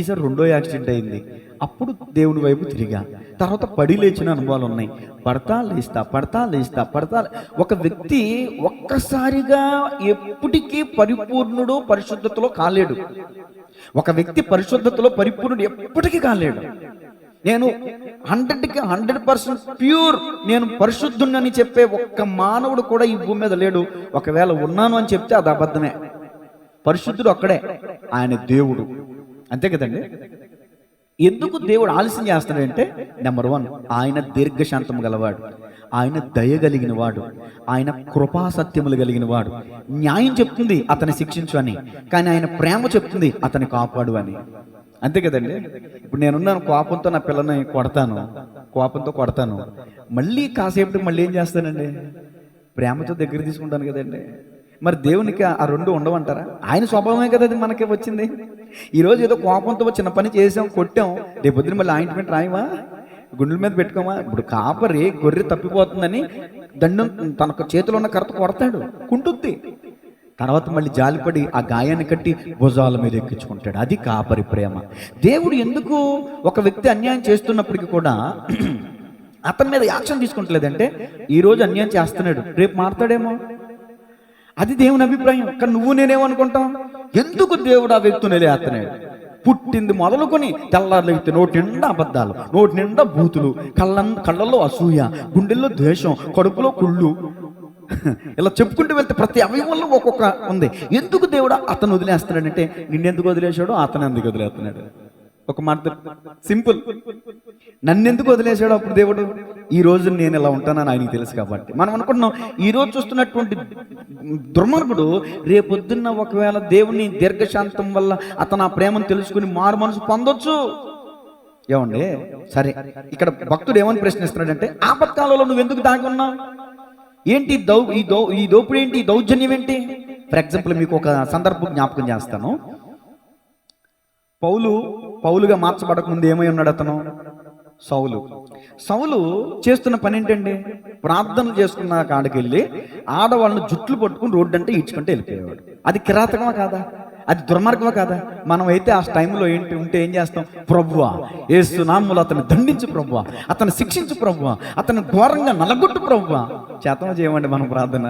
ఈసారి 2వ యాక్సిడెంట్ అయింది, అప్పుడు దేవుని వైపు తిరిగా. తర్వాత పడి లేచిన అనుభవాలు ఉన్నాయి. పడతా లేస్తా. ఒక వ్యక్తి ఒక్కసారిగా ఎప్పటికీ పరిపూర్ణుడు, పరిశుద్ధతలో కాలేడు. ఒక వ్యక్తి పరిశుద్ధతలో పరిపూర్ణుడు ఎప్పటికీ కాలేడు. నేను 100కి 100% ప్యూర్, నేను పరిశుద్ధుణ్ణని చెప్పే ఒక్క మానవుడు కూడా ఈ భూమి మీద లేడు. ఒకవేళ ఉన్నాను అని చెప్తే అది అబద్ధమే. పరిశుద్ధుడు ఒక్కడే, ఆయన దేవుడు. అంతే కదండి. ఎందుకు దేవుడు ఆలస్యం చేస్తాడంటే, నెంబర్ 1, ఆయన దీర్ఘశాంతం గలవాడు, ఆయన దయ కలిగిన వాడు, ఆయన కృపాసత్యములు కలిగిన వాడు. న్యాయం చెప్తుంది అతన్ని శిక్షించు అని, కానీ ఆయన ప్రేమ చెప్తుంది అతన్ని కాపాడు అని. అంతే కదండి. ఇప్పుడు నేనున్నాను, కోపంతో నా పిల్లని కోపంతో కొడతాను, మళ్ళీ కాసేపటికి మళ్ళీ ఏం చేస్తానండి, ప్రేమతో దగ్గర తీసుకుంటాను కదండి. మరి దేవునికి ఆ రెండు ఉండవంటారా? ఆయన స్వభావమే కదా అది మనకి వచ్చింది. ఈరోజు ఏదో కోపంతో చిన్న పని చేసాం, కొట్టాం, రేపొద్దున మళ్ళీ ఆయింట్మెంట్ రాయమా, గుండెల మీద పెట్టుకోమా? ఇప్పుడు కాపరి గొర్రె తప్పిపోతుందని దండం తన చేతిలో ఉన్న కర్త కొడతాడు, కుంటుంది. తర్వాత మళ్ళీ జాలిపడి ఆ గాయాన్ని కట్టి భుజాల మీద ఎక్కించుకుంటాడు. అది కాపరి ప్రేమ. దేవుడు ఎందుకు ఒక వ్యక్తి అన్యాయం చేస్తున్నప్పటికీ కూడా అతని మీద యాక్షన్ తీసుకుంటలేదంటే, ఈరోజు అన్యాయం చేస్తున్నాడు, రేపు మారుతాడేమో, అది దేవుని అభిప్రాయం. కానీ నువ్వు నేనేమనుకుంటాం, ఎందుకు దేవుడు ఆ వ్యక్తిని లేస్తున్నాడు? పుట్టింది మొదలుకొని తెల్లారులు వ్యక్తి నోటి నిండా అబద్ధాలు, నోటి నిండా బూతులు, కళ్ళల్లో అసూయ, గుండెల్లో ద్వేషం, కడుపులో కుళ్ళు, ఇలా చెప్పుకుంటూ వెళ్తే ప్రతి అవయవంలో ఒక్కొక్క ఉంది. ఎందుకు దేవుడు అతను వదిలేస్తున్నాడంటే, నిన్నెందుకు వదిలేశాడో అతను ఎందుకు వదిలేస్తున్నాడు. ఒక మాట సింపుల్, నన్నెందుకు వదిలేశాడో అప్పుడు దేవుడు, ఈ రోజు నేను ఇలా ఉంటానని ఆయనకి తెలుసు కాబట్టి. మనం అనుకుంటున్నాం ఈ రోజు చూస్తున్నటువంటి దుర్మార్గుడు రేపొద్దున్న ఒకవేళ దేవుని దీర్ఘశాంతం వల్ల అతను ఆ ప్రేమను తెలుసుకుని మారు మనసు పొందొచ్చు. ఏమండి, సరే, ఇక్కడ భక్తుడు ఏమని ప్రశ్నిస్తున్నాడంటే, ఆపత్కాలంలో నువ్వు ఎందుకు దాగి ఉన్నావు? ఏంటి ఈ దోపిడి ఏంటి, ఈ దౌర్జన్యం ఏంటి? ఫర్ ఎగ్జాంపుల్ మీకు ఒక సందర్భం జ్ఞాపకం చేస్తాను. పౌలుగా మార్చబడక ముందు ఏమై ఉన్నాడు అతను? సౌలు చేస్తున్న పని ఏంటండి, ప్రార్థనలు చేసుకున్న కాడికి వెళ్ళి ఆడవాళ్ళని జుట్లు పట్టుకుని రోడ్డు అంటే ఈడ్చుకుంటే వెళ్ళిపోయేవాడు. అది కిరాతకమా కాదా? అది దుర్మార్గమా కాదా? మనం అయితే ఆ టైంలో ఉంటే ఏం చేస్తాం? ప్రభువా యేసు నామములో అతన్ని దండించు ప్రభువా, అతన్ని శిక్షించు ప్రభువా, అతన్ని ఘోరంగా నలగొట్టు ప్రభువా. చేతనం చేయమండి మనం ప్రార్థన.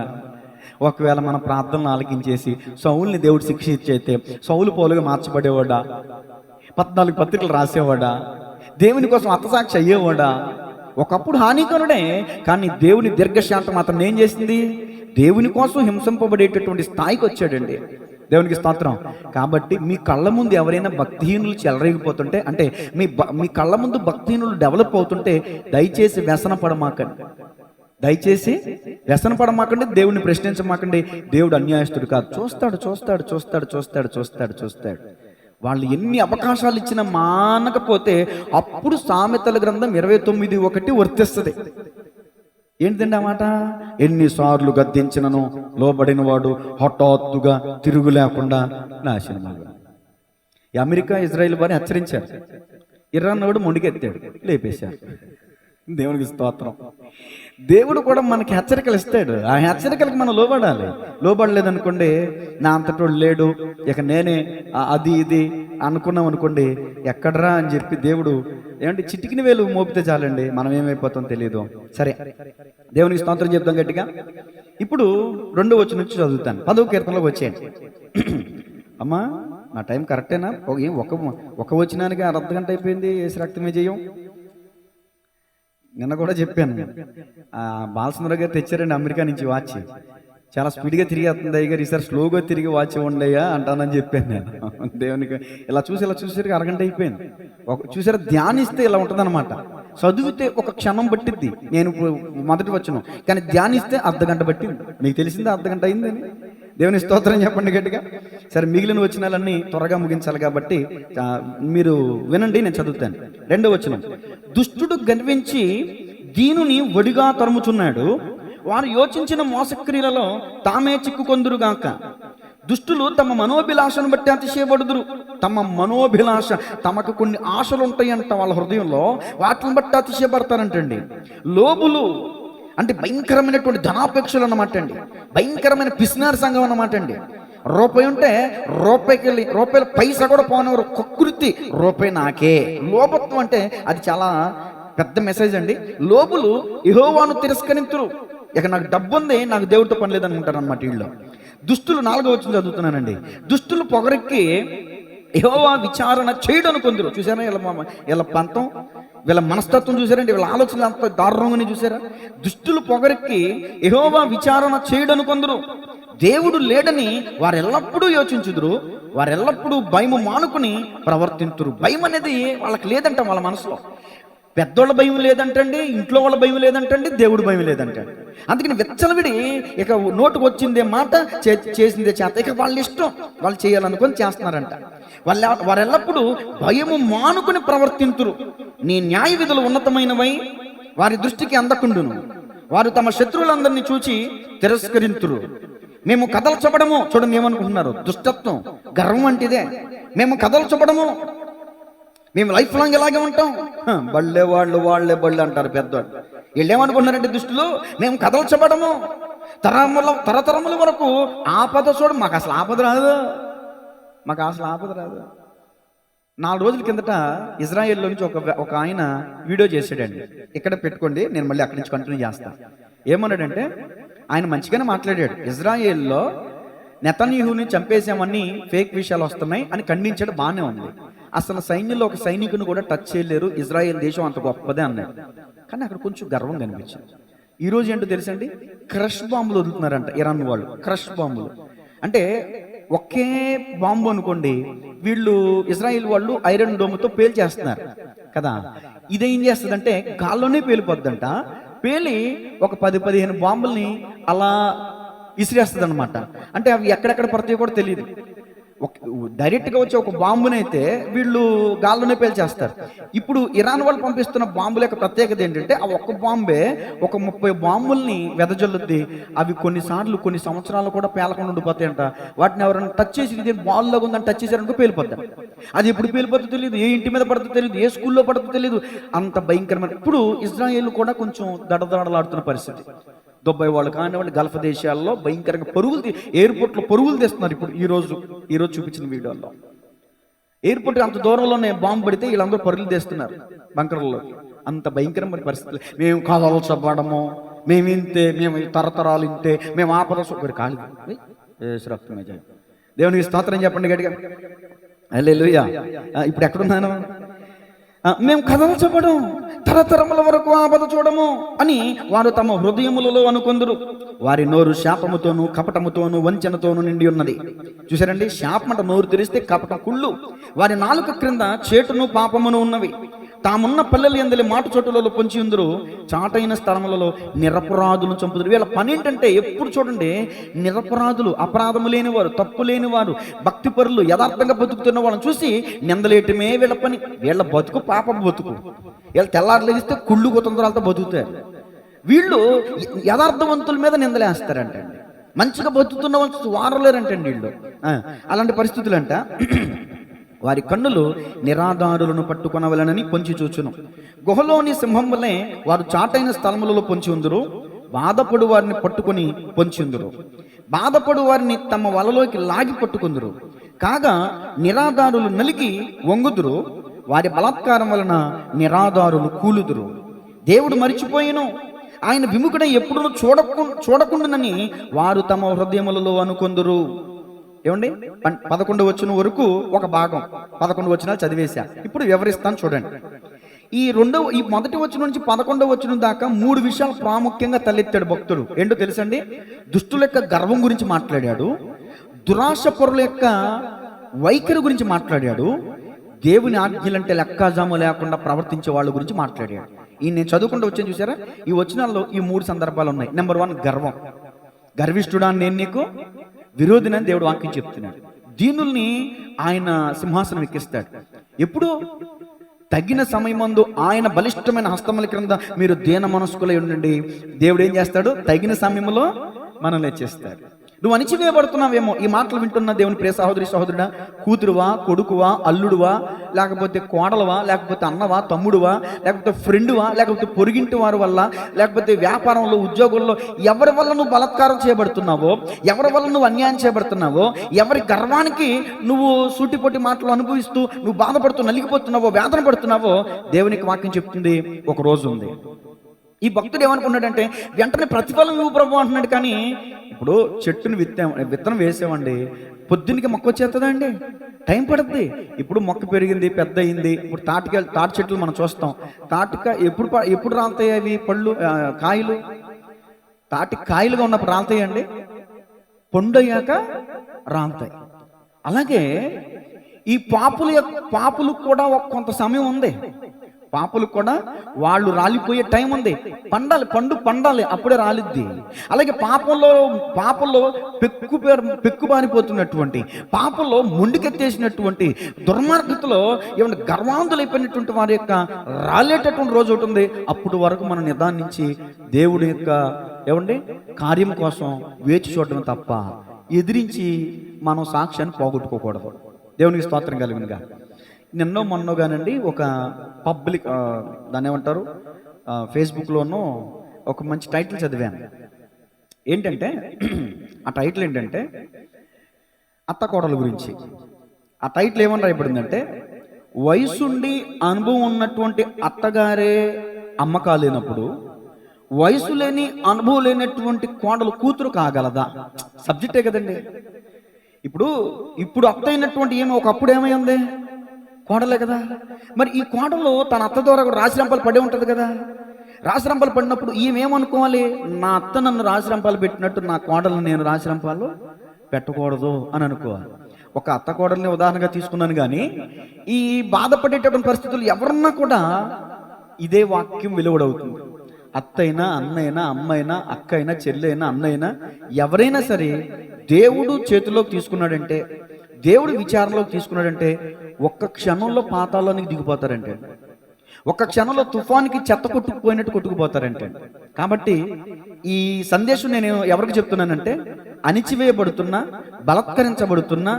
ఒకవేళ మన ప్రార్థనలు ఆలకించేసి సౌలుని దేవుడు శిక్షించైతే సౌలు పౌలుగా మార్చబడేవాడా? 14 పత్రికలు రాసేవాడా? దేవుని కోసం హతసాక్షి అయ్యేవాడా? ఒకప్పుడు హానికరుడే, కానీ దేవుని దీర్ఘశాంతం అతను ఏం చేసింది? దేవుని కోసం హింసింపబడేటటువంటి స్థాయికి వచ్చాడండి. దేవునికి స్తోత్రం. కాబట్టి మీ కళ్ళ ముందు ఎవరైనా భక్తిహీనులు చెలరేగిపోతుంటే, అంటే మీ కళ్ళ ముందు భక్తిహీనులు డెవలప్ అవుతుంటే దయచేసి వ్యసన పడమాకండి, దేవుడిని ప్రశ్నించమాకండి. దేవుడు అన్యాయస్తుడు కాదు. చూస్తాడు. వాళ్ళు ఎన్ని అవకాశాలు ఇచ్చినా మానకపోతే అప్పుడు సామెతల గ్రంథం 29:1 వర్తిస్తుంది. ఏంటిదండి ఆ మాట? ఎన్నిసార్లు గద్దించినను లోబడిన వాడు హఠాత్తుగా తిరుగు లేకుండా నాశనమగును. అమెరికా ఇజ్రాయిల్ వారిని హెచ్చరించారు, ఇరాన్ వాడు మొండికెత్తాడు, లేపేశారు. దేవునికి స్తోత్రం. దేవుడు కూడా మనకి హెచ్చరికలు ఇస్తాడు. ఆ హెచ్చరికలకు మనం లోబడలేదనుకోండి, నా అంతటోడు లేడు, ఇక నేనే అది ఇది అనుకున్నాం అనుకోండి, ఎక్కడరా అని చెప్పి దేవుడు ఏమంటే చిటికిన వేలు మోపితే చాలండి, మనం ఏమైపోతాం తెలియదు. సరే, దేవునికి స్తోత్రం చెప్తాం గట్టిగా. ఇప్పుడు 2వ వచనం నుంచి చదువుతాను. 10వ కీర్తనలోకి వచ్చేయండి. అమ్మా, నా టైం కరెక్టేనా? ఒక వచనానికి అర్ధగంట అయిపోయింది. ఏసు రక్తమే చేయం. నిన్న కూడా చెప్పాను, బాలసుందర గారు తెచ్చారండి అమెరికా నుంచి వాచ్. చాలా స్పీడ్గా తిరిగేస్తుంది అయ్యారు, ఈసారి స్లోగా తిరిగి వాచ్ ఉండయ్యా అంటానని చెప్పాను నేను. దేవునికి ఇలా చూసేసరికి అరగంట అయిపోయింది. చూసారా, ధ్యానిస్తే ఇలా ఉంటుంది అనమాట. చదివితే ఒక క్షణం పట్టిద్ది, నేను మొదటి వచ్చాను, కానీ ధ్యానిస్తే అర్ధగంట పట్టింది. మీకు తెలిసిందే అర్ధగంట అయిందని. దేవుని స్తోత్రం చెప్పండి గట్టిగా. సరే, మిగిలిన వచనాలన్నీ త్వరగా ముగించాలి కాబట్టి మీరు వినండి, నేను చదువుతాను. 2వ వచనం, దుష్టుడు గర్వించి దీనుని వడిగా తరుముచున్నాడు, వారు యోచించిన మోసక్రియలలో తామే చిక్కుకొందురుగాక. దుష్టులు తమ మనోభిలాషను బట్టి అతిశయపడుదురు. తమకు కొన్ని ఆశలు ఉంటాయంట వాళ్ళ హృదయంలో, వాటిని బట్టి అతిశయపడతారంటండి. లోబులు అంటే భయంకరమైనటువంటి ధనాపేక్షలు అన్నమాట అండి, భయంకరమైన పిసినారి సంఘం అన్నమాట అండి. రూపాయి ఉంటే రూపాయల పైసా కూడా పోనవరు, కకృతి, రూపాయి నాకే. లోభత్వం అంటే అది చాలా పెద్ద మెసేజ్ అండి. లోబులు యెహోవాను తిరస్కరింతురు. ఇక నాకు డబ్బు ఉంది, నాకు దేవుడితో పని లేదనుకుంటారు అనమాట వీళ్ళు. దుష్టులు 4వ వచనం చదువుతున్నానండి. దుష్టులు పొగరెక్కి యెహోవా విచారణ చేయడం కొందరు. చూసారా ఇలా పంతం, వీళ్ళ మనస్తత్వం చూసారండి, వీళ్ళ ఆలోచనలు అంత దారుణంగానే చూసారా? దుష్టులు పొగరెక్కి యెహోవా విచారణ చేయడను కొందరు, దేవుడు లేడని వారెల్లప్పుడూ యోచించుదురు, వారెల్లప్పుడూ భయము మానుకుని ప్రవర్తింతురు. భయం అనేది వాళ్ళకి లేదంట, వాళ్ళ మనసులో. పెద్దోళ్ళ భయం లేదంటండి, ఇంట్లో వాళ్ళ భయం లేదంటండి, దేవుడు భయం లేదంటండి. అందుకని విచ్చలవిడి ఇక నోటుకు వచ్చిందే మాట, చేసిందే చేత, ఇక వాళ్ళ ఇష్టం, వాళ్ళు చేయాలనుకొని చేస్తున్నారంట. వారెల్లప్పుడూ భయము మానుకుని ప్రవర్తింతురు. నీ న్యాయ విధులు ఉన్నతమైనవై వారి దృష్టికి అందకుండును. వారు తమ శత్రువులందరినీ చూచి తిరస్కరింతురు. మేము కదల్చబడము. చూడండి ఏమనుకుంటున్నారు, దుష్టత్వం, గర్వం అంటిదే. మేము కదల్చబడము, మేము లైఫ్ లాంగ్ ఇలాగే ఉంటాం. బళ్ళే వాళ్ళే బళ్ళు అంటారు పెద్దవాళ్ళు. వీళ్ళు ఏమనుకుంటున్నారంటే దుష్టులు, మేము కదల్చబడము, తరతరముల వరకు ఆపద చూడ. మాకు అసలు ఆపద రాదు. 4 రోజుల కిందట ఇజ్రాయెల్లో నుంచి ఒక ఆయన వీడియో చేసాడండి. ఇక్కడ పెట్టుకోండి, నేను మళ్ళీ అక్కడి నుంచి కంటిన్యూ చేస్తాను. ఏమన్నాడంటే, ఆయన మంచిగానే మాట్లాడాడు. ఇజ్రాయెల్లో నెతన్యాహుని చంపేసామని ఫేక్ విషయాలు వస్తున్నాయి అని ఖండించాడు, బాగానే ఉంది. అసలు సైన్యంలో ఒక సైనికుని కూడా టచ్ చేయలేరు, ఇజ్రాయెల్ దేశం అంత గొప్పదే అన్నాడు. కానీ అక్కడ కొంచెం గర్వం కనిపించింది. ఈరోజు ఏంటో తెలుసండి, క్రష్ బాంబులు వదులుతున్నారంట ఇరాన్ వాళ్ళు. క్రష్ బాంబులు అంటే ఒకే బాంబు అనుకోండి, వీళ్ళు ఇజ్రాయిల్ వాళ్ళు ఐరన్ డోమ్తో పేల్చేస్తున్నారు కదా. ఇదేం చేస్తుందంటే గాల్లోనే పేలిపోద్దంట. పేలి ఒక 10-15 బాంబుల్ని అలా విసిరేస్తుంది అనమాట. అంటే అవి ఎక్కడెక్కడ పడతాయో కూడా తెలియదు. డైరెక్ట్గా వచ్చి ఒక బాంబునైతే వీళ్ళు గాల్లోనే పేల్చేస్తారు. ఇప్పుడు ఇరాన్ వాళ్ళు పంపిస్తున్న బాంబుల యొక్క ప్రత్యేకత ఏంటంటే, ఆ ఒక్క బాంబే ఒక 30 బాంబుల్ని వెదజల్లుద్ది. అవి కొన్నిసార్లు కొన్ని సంవత్సరాలు కూడా పేలకుండా ఉండిపోతాయంట. వాటిని ఎవరైనా టచ్ చేసి, ఇది బాల్లాగా ఉందని టచ్ చేశారనుకో పేలిపోతారు. అది ఎప్పుడు పేలిపోతుందో తెలియదు, ఏ ఇంటి మీద పడుతుందో తెలియదు, ఏ స్కూల్లో పడుతుందో తెలియదు. అంత భయంకరమైన. ఇప్పుడు ఇజ్రాయేల్ కూడా కొంచెం దడదడలాడుతున్న పరిస్థితి. దుబాయ్ వాళ్ళు కానివ్వండి, గల్ఫ్ దేశాల్లో భయంకరంగా ఎయిర్పోర్ట్లో పరుగులు తీస్తున్నారు. ఇప్పుడు ఈరోజు చూపించిన వీడియోలో ఎయిర్పోర్ట్ అంత దూరంలోనే బాంబు పడితే వీళ్ళందరూ పరుగులు తీస్తున్నారు బంకర్లలోకి. అంత భయంకరమైన పరిస్థితులు. మేము కదల్చబడము, మేము ఇంతే, మేము తరతరాలు ఇంతే, మేము ఆపద కాదు. రక్తమే చేయ. దేవునికి స్తోత్రం చెప్పండి గట్టిగా, హల్లెలూయా. ఇప్పుడు ఎక్కడున్నాను? మేము కదల్చబడం, తరతరముల వరకు ఆపద చూడము అని వారు తమ హృదయములలో అనుకొందురు. వారి నోరు శాపముతోను కపటముతోను వంచనతోను నిండి ఉన్నది. చూసారండి, శాపమంట నోరు తెరిస్తే, కపటం కుళ్ళు. వారి నాలుక క్రింద చేటును పాపమును ఉన్నవి. తామున్న పల్లెలు ఎందలి మాటు చోటులలో పొంచి ఉందరు, చాటైన స్థలములలో నిరపరాధులను చంపుదురు. వీళ్ళ పని ఏంటంటే, ఎప్పుడు చూడండి, నిరపరాధులు, అపరాధము లేనివారు, తప్పు లేనివారు, భక్తిపరులు, యథార్థంగా బతుకుతున్న వాళ్ళని చూసి నిందలేయటమే వీళ్ళ పని. వీళ్ళ బతుకు పాప బతుకు. వీళ్ళు తెల్లారులేస్తే కుళ్ళు కుతంత్రాలతో బతుకుతారు. వీళ్ళు యథార్థవంతుల మీద నిందలేస్తారంటండి. మంచిగా బతుకుతున్న వాళ్ళు వారలేరంటండి వీళ్ళు. అలాంటి పరిస్థితులు అంట. వారి కన్నులు నిరాధారులను పట్టుకొనవలనని పొంచి చూచును. గుహలోని సింహం వలె వారు చాటైన స్థలములలో పొంచి ఉందురు. బాధపడు వారిని పట్టుకొని పొంచి ఉందురు. బాధపడు వారిని తమ వలలోకి లాగి పట్టుకుందురు. కాగా నిరాధారులు నలిగి వంగుదురు. వారి బలాత్కారం వలన నిరాధారులు కూలుదురు. దేవుడు మరిచిపోయిను, ఆయన విముఖుడై ఎప్పుడూ చూడకుండానని వారు తమ హృదయములలో అనుకొందురు. ఏమండి, 11వ వచనం వరకు ఒక భాగం, 11 వచనాలు చదివేశా. ఇప్పుడు వివరిస్తాను చూడండి. ఈ మొదటి వచనం నుంచి 11వ వచనం దాకా 3 విషయాలు ప్రాముఖ్యంగా తలెత్తాడు భక్తుడు. ఏంటో తెలుసండి, దుష్టుల యొక్క గర్వం గురించి మాట్లాడాడు, దురాశ పరుల యొక్క వైఖరి గురించి మాట్లాడాడు, దేవుని ఆజ్ఞలంటే లెక్కాజాము లేకుండా ప్రవర్తించే వాళ్ళ గురించి మాట్లాడాడు. నేను చదువుకుంటూ వచ్చాను చూసారా, ఈ వచనాల్లో ఈ 3 సందర్భాలు ఉన్నాయి. నెంబర్ 1 గర్వం. గర్విష్ఠుడా నేను నీకు విరోధినని దేవుడు వాక్యం చెప్తున్నాడు. దీనుల్ని ఆయన సింహాసనం ఎక్కిస్తాడు. ఎప్పుడు? తగిన సమయమందు ఆయన బలిష్టమైన హస్తముల క్రింద మీరు దీన మనస్కులై ఉండండి. దేవుడు ఏం చేస్తాడు? తగిన సమయంలో మనల్ని హెచ్చిస్తాడు. నువ్వు అణిచివేయబడుతున్నావేమో. ఈ మాటలు వింటున్న దేవుని ప్రియ సహోదరి సహోదరుడా, కూతురువా, కొడుకువా, అల్లుడువా, లేకపోతే కోడలవా, లేకపోతే అన్నవా, తమ్ముడువా, లేకపోతే ఫ్రెండువా, లేకపోతే పొరిగింటి వారి వల్ల, లేకపోతే వ్యాపారంలో, ఉద్యోగుల్లో ఎవరి వల్ల నువ్వు బలాత్కారం చేయబడుతున్నావో, ఎవరి వల్ల నువ్వు అన్యాయం చేయబడుతున్నావో, ఎవరి గర్వానికి నువ్వు సూటిపోటి మాటలు అనుభవిస్తూ నువ్వు బాధపడుతూ నలిగిపోతున్నావో, వేదన పడుతున్నావో, దేవునికి వాక్యం చెప్తుంది ఒక రోజు ఉంది. ఈ భక్తుడు ఏమనుకున్నాడంటే, వెంటనే ప్రతిఫలం నువ్వు ప్రభు అంటున్నాడు. కానీ ఇప్పుడు చెట్టుని విత్తనం వేసామండి, పొద్దునికి మొక్క వచ్చేస్తుందా అండి? టైం పడుతుంది. ఇప్పుడు మొక్క పెరిగింది, పెద్ద అయింది. ఇప్పుడు తాటి చెట్లు మనం చూస్తాం. ఎప్పుడు రాలుతాయి అవి పళ్ళు, కాయలు? తాటి కాయలుగా ఉన్నప్పుడు రాలుతాయండి, పండు అయ్యాక రాలుతాయి. అలాగే ఈ పాపులకు కూడా కొంత సమయం ఉంది. పాపులకు కూడా వాళ్ళు రాలిపోయే టైం ఉంది. పండు పండాలి, అప్పుడే రాలిద్ది. అలాగే పాపంలో పెక్కుబారిపోతున్నటువంటి, పాపంలో మొండికెత్తేసినటువంటి, దుర్మార్గతలో ఏమన్నా గర్వాంధులైపోయినటువంటి వారి యొక్క రాలేటటువంటి రోజు ఒకటి ఉంది. అప్పుడు వరకు మనం నిదానించి దేవుడి యొక్క కార్యం కోసం వేచి చూడడం తప్ప ఎదిరించి మనం సాక్ష్యాన్ని పోగొట్టుకోకూడదు. దేవునికి స్తోత్రం కలిగినగా. నిన్నో మొన్నోగానండి ఒక పబ్లిక్ దాన్ని ఏమంటారు, ఫేస్బుక్లోనూ ఒక మంచి టైటిల్ చదివాను. ఏంటంటే ఆ టైటిల్ ఏంటంటే అత్త కోడల గురించి. ఆ టైటిల్ ఏమని రాయబడిందంటే, వయసుండి అనుభవం ఉన్నటువంటి అత్తగారే అమ్మ కాలేనప్పుడు వయసు లేని అనుభవం లేనటువంటి కోడలు కూతురు కాగలదా? సబ్జెక్టే కదండి. ఇప్పుడు అత్త అయినటువంటి ఒకప్పుడు ఏమైంది? కోడలే కదా. మరి ఈ కోడలు తన అత్త ద్వారా కూడా రాశిరంపాలు పడే ఉంటుంది కదా. రాశిరంపాలు పడినప్పుడు ఈమెమనుకోవాలి, నా అత్త నన్ను రాశిరంపాలు పెట్టినట్టు నా కోడలను నేను రాశిరంపాలు పెట్టకూడదు అని అనుకోవాలి. ఒక అత్త కోడల్ని ఉదాహరణగా తీసుకున్నాను. కానీ ఈ బాధపడేటటువంటి పరిస్థితులు ఎవరన్నా కూడా ఇదే వాక్యం వెలువడవుతుంది. అత్తైనా, అన్నైనా, అమ్మైనా, అక్క అయినా, చెల్లెైనా, అన్నైనా, ఎవరైనా సరే దేవుడు చేతిలోకి తీసుకున్నాడంటే, దేవుడు విచారణలోకి తీసుకున్నాడంటే ఒక్క క్షణంలో పాతాళానికి దిగిపోతారంటే, ఒక్క క్షణంలో తుఫానికి చెత్త కొట్టుకుపోయినట్టు కొట్టుకుపోతారంటే. కాబట్టి ఈ సందేశం నేను ఎవరికి చెప్తున్నానంటే, అణిచివేయబడుతున్నా, బలత్కరించబడుతున్నా,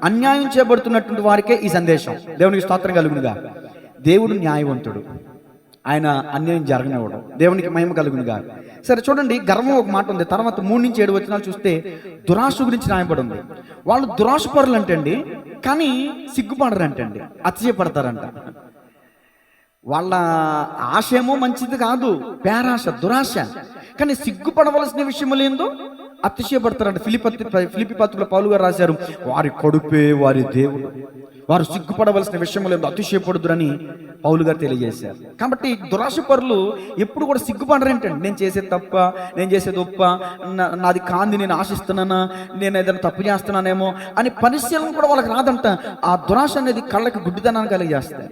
అన్యాయం చేయబడుతున్నటువంటి వారికే ఈ సందేశం. దేవునికి స్తోత్రం కలుగునుగా. దేవుడు న్యాయవంతుడు, ఆయన అన్యాయం జరగనివ్వడం. దేవునికి మహిమ కలుగునుగా. సరే చూడండి, గర్వం ఒక మాట ఉంది. తర్వాత 3-7 వచనాలు చూస్తే దురాశ గురించి రాయబడి ఉంది. వాళ్ళు దురాశపరులు అంటండి, కానీ సిగ్గుపడరంటండి, అతిశయపడతారంట. వాళ్ళ ఆశేమో మంచిది కాదు, పేరాశ, దురాశ. కానీ సిగ్గుపడవలసిన విషయం లేదో అతిశయపడతారంట. ఫిలిప్పి పత్రికలో పౌలు గారు రాశారు, వారి కడుపే వారి దేవుడు, వారు సిగ్గుపడవలసిన విషయం లేదు, అతిశయపడుదురని పౌలు గారు తెలియజేశారు. కాబట్టి దురాశపరులు ఎప్పుడు కూడా సిగ్గుపడరేంటండి. నేను చేసేది తప్ప, నేను చేసేది ఒప్ప, నాది కాంది, నేను ఆశిస్తున్నానా, నేను ఏదైనా తప్పు చేస్తున్నానేమో అని పరిశీలన కూడా వాళ్ళకి రాదంట. ఆ దురాశ అనేది కళ్ళకి గుడ్డితనాన్ని కలిగజేస్తాయి.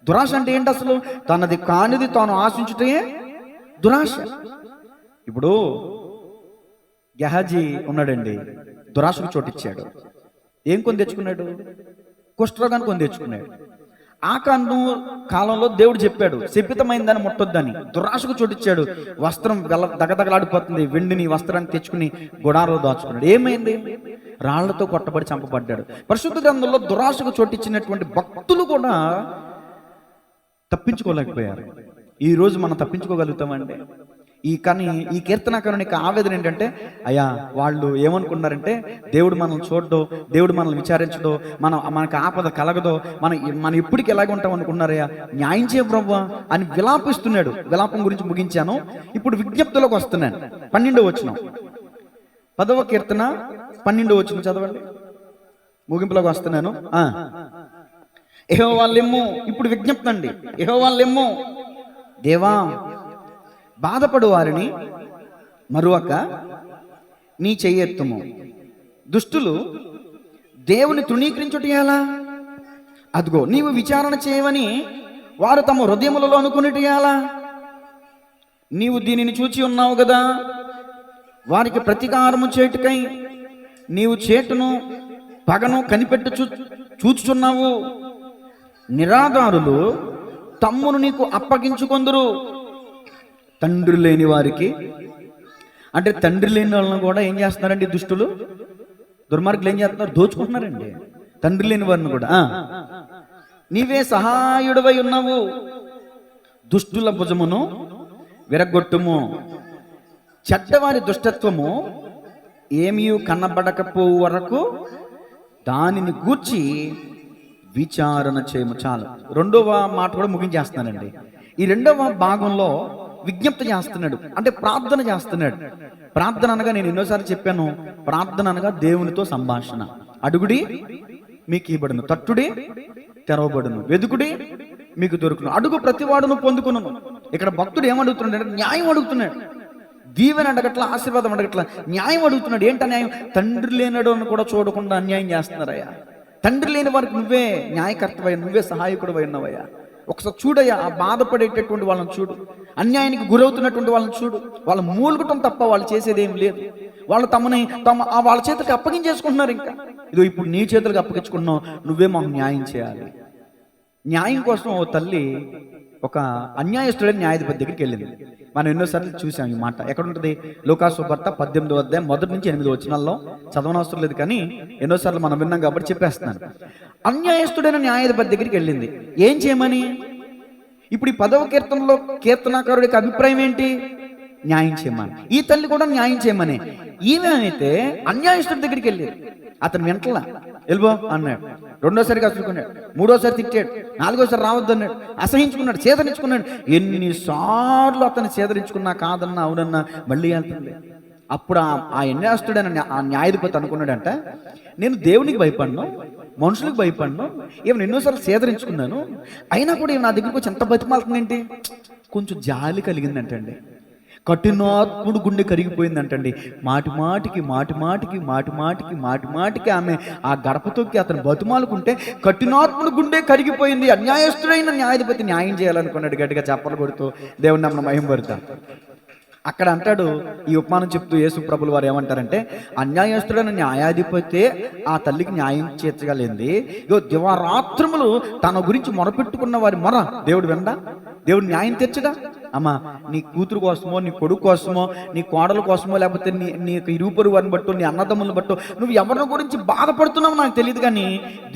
దురాశ అంటే ఏంటి అసలు? తనది కానిది తాను ఆశించుటే దురాశ. ఇప్పుడు గెహాజీ ఉన్నాడండి, దురాశకు చోటిచ్చాడు. ఏం కొని తెచ్చుకున్నాడు? కుష్ఠరోగాన్ని కొని తెచ్చుకున్నాడు. ఆకాను కాలంలో దేవుడు చెప్పాడు, శపితమైందని ముట్టొద్దని. దురాశకు చోటిచ్చాడు. వస్త్రం దగదగలాడిపోతుంది, వెండిని వస్త్రాన్ని తెచ్చుకుని గుడారంలో దాచుకున్నాడు. ఏమైంది? రాళ్లతో కొట్టబడి చంపబడ్డాడు. పరిశుద్ధ గ్రంథంలో దురాశకు చోటిచ్చినటువంటి భక్తులు కూడా తప్పించుకోలేకపోయారు. ఈ రోజు మనం తప్పించుకోగలుగుతామండి? కానీ ఈ కీర్తనకారుని యొక్క ఆవేదన ఏంటంటే, అయ్యా వాళ్ళు ఏమనుకున్నారంటే, దేవుడు మనల్ని చూడడో, దేవుడు మనల్ని విచారించడో, మనకు ఆపద కలగదో, మనం ఎప్పటికీ ఎలాగ ఉంటాం అనుకున్నారయ్యా, న్యాయం చేయ ప్రభువా అని విలాపిస్తున్నాడు. విలాపం గురించి ముగించాను. ఇప్పుడు విజ్ఞప్తిలోకి వస్తున్నాను. 12వ వచనం, 10వ కీర్తన 12వ వచనం చదవండి. ముగింపులోకి వస్తున్నాను. యెహోవా లెమ్ము. ఇప్పుడు విజ్ఞప్తి అండి. యెహోవా లెమ్ము, దేవా బాధపడు వారిని మరువక నీ చెయ్యెత్తుము. దుష్టులు దేవుని తృణీకరించుటయాలా? అదిగో నీవు విచారణ చేయవని వారు తమ హృదయములలో అనుకునేటయాలా? నీవు దీనిని చూచి ఉన్నావు కదా. వారికి ప్రతీకారము చేటుకై నీవు చేటును పగను కనిపెట్టు చూచుచున్నావు. నిరాధారులు తమ్మును నీకు అప్పగించుకొందురు. తండ్రి లేని వారికి, అంటే తండ్రి లేని వాళ్ళని కూడా ఏం చేస్తున్నారండి దుష్టులు, దుర్మార్గులు ఏం చేస్తున్నారు? దోచుకుంటున్నారండి తండ్రి లేని వారిని కూడా. నీవే సహాయుడవై ఉన్నావు. దుష్టుల భుజమును విరగొట్టుము. చెడ్డవారి దుష్టత్వము ఏమీ కనబడకపోవు వరకు దానిని గూర్చి విచారణ చేయము. చాలు. 2వ మాట కూడా ముగించేస్తానండి. ఈ 2వ భాగంలో విజ్ఞప్తి చేస్తున్నాడు, అంటే ప్రార్థన చేస్తున్నాడు. ప్రార్థన అనగా నేను ఎన్నోసార్లు చెప్పాను, ప్రార్థన అనగా దేవునితో సంభాషణ. అడుగుడి మీకు ఇవ్వబడును, తట్టుడి తెరవబడును, వెదుకుడి మీకు దొరుకును, అడుగు ప్రతివాడును పొందుకును. ఇక్కడ భక్తుడు ఏమడుగుతున్నాడు అంటే న్యాయం అడుగుతున్నాడు. దీవెన అడగట్ల, ఆశీర్వాదం అడగట్ల, న్యాయం అడుగుతున్నాడు. ఏంట న్యాయం? తండ్రి లేనడు అని కూడా చూడకుండా అన్యాయం చేస్తున్నారయ్యా. తండ్రి లేని వారికి నువ్వే న్యాయకర్తవయ్యా, నువ్వే సహాయకుడు ఉన్నవయ్యా. ఒకసారి చూడయ్యా, ఆ బాధపడేటటువంటి వాళ్ళని చూడు, అన్యాయానికి గురవుతున్నటువంటి వాళ్ళని చూడు. వాళ్ళు మూలుగటం తప్ప వాళ్ళు చేసేది ఏం లేదు. వాళ్ళు వాళ్ళ చేతులకు అప్పగించేసుకుంటున్నారు. ఇంకా ఇదో ఇప్పుడు నీ చేతులకు అప్పగించుకుంటున్నావు, నువ్వే మాకు న్యాయం చేయాలి. న్యాయం కోసం ఓ తల్లి ఒక అన్యాయస్తుడైన న్యాయాధిపతి దగ్గరికి వెళ్ళింది. మనం ఎన్నోసార్లు చూసాం ఈ మాట. ఎక్కడ ఉంటుంది? లూకాసు వార్త 18వ అధ్యాయం 1 నుంచి 8 వచనాల్లో చదవనవసరం లేదు, కానీ ఎన్నోసార్లు మనం విన్నాం కాబట్టి చెప్పేస్తున్నాను. అన్యాయస్తుడైన న్యాయాధిపతి దగ్గరికి వెళ్ళింది. ఏం చేయమని? ఇప్పుడు ఈ 10వ కీర్తనలో కీర్తనాకారుడికి అభిప్రాయం ఏంటి? న్యాయం చేయమని. ఈ తల్లి కూడా న్యాయం చేయమని. ఈమె అయితే అన్యాయస్తుడి దగ్గరికి వెళ్ళేది. అతను వెంటలా వెళ్ళిపో అన్నాడు. రెండోసారి కసురుకున్నాడు, మూడోసారి తిట్టాడు, నాలుగోసారి రావద్దు అన్నాడు, అసహించుకున్నాడు, చేదరించుకున్నాడు. ఎన్నిసార్లు అతను చేదరించుకున్నా కాదన్నా అవునన్నా మళ్ళీ వెళ్తుంది. అప్పుడు ఆ అన్యాయస్తుడైన ఆ న్యాయాధిపతి అనుకున్నాడంట, నేను దేవునికి భయపడను, మనుషులకు భయపడను, ఏమైనా ఎన్నోసార్లు చేదరించుకున్నాను, అయినా కూడా ఏమి నా దగ్గరికి వచ్చి ఎంత బతిమాలుతుందేంటి? కొంచెం జాలి కలిగిందంటండి. కఠినాత్ముడు గుండె కరిగిపోయిందంటండి. మాటి మాటికి ఆమె ఆ గడప తొక్కి అతను బతుమాలుకుంటే కఠినాత్ముడు గుండె కరిగిపోయింది. అన్యాయస్తుడైన న్యాయాధిపతి న్యాయం చేయాలనుకున్నాడు. గట్టిగా చప్పలు కొడుతూ దేవుని నామమున మహిమ పడతాం. అక్కడ అంటాడు, ఈ ఉపమానం చెప్తూ యేసు ప్రభులు వారు ఏమంటారంటే, అన్యాయస్తుడైన న్యాయాధిపతే ఆ తల్లికి న్యాయం చేర్చగలిగింది. దివారాత్రములు తన గురించి మొరపెట్టుకున్న వారి మొర దేవుడు వినడా? దేవుడు న్యాయం తెచ్చడా? అమ్మా, నీ కూతురు కోసమో, నీ కొడుకు కోసమో, నీ కోడల కోసమో, లేకపోతే నీ ఇరుపరు వారిని బట్టో, నీ అన్నదమ్ములను బట్టో నువ్వు ఎవరిని గురించి బాధపడుతున్నావు నాకు తెలియదు, కానీ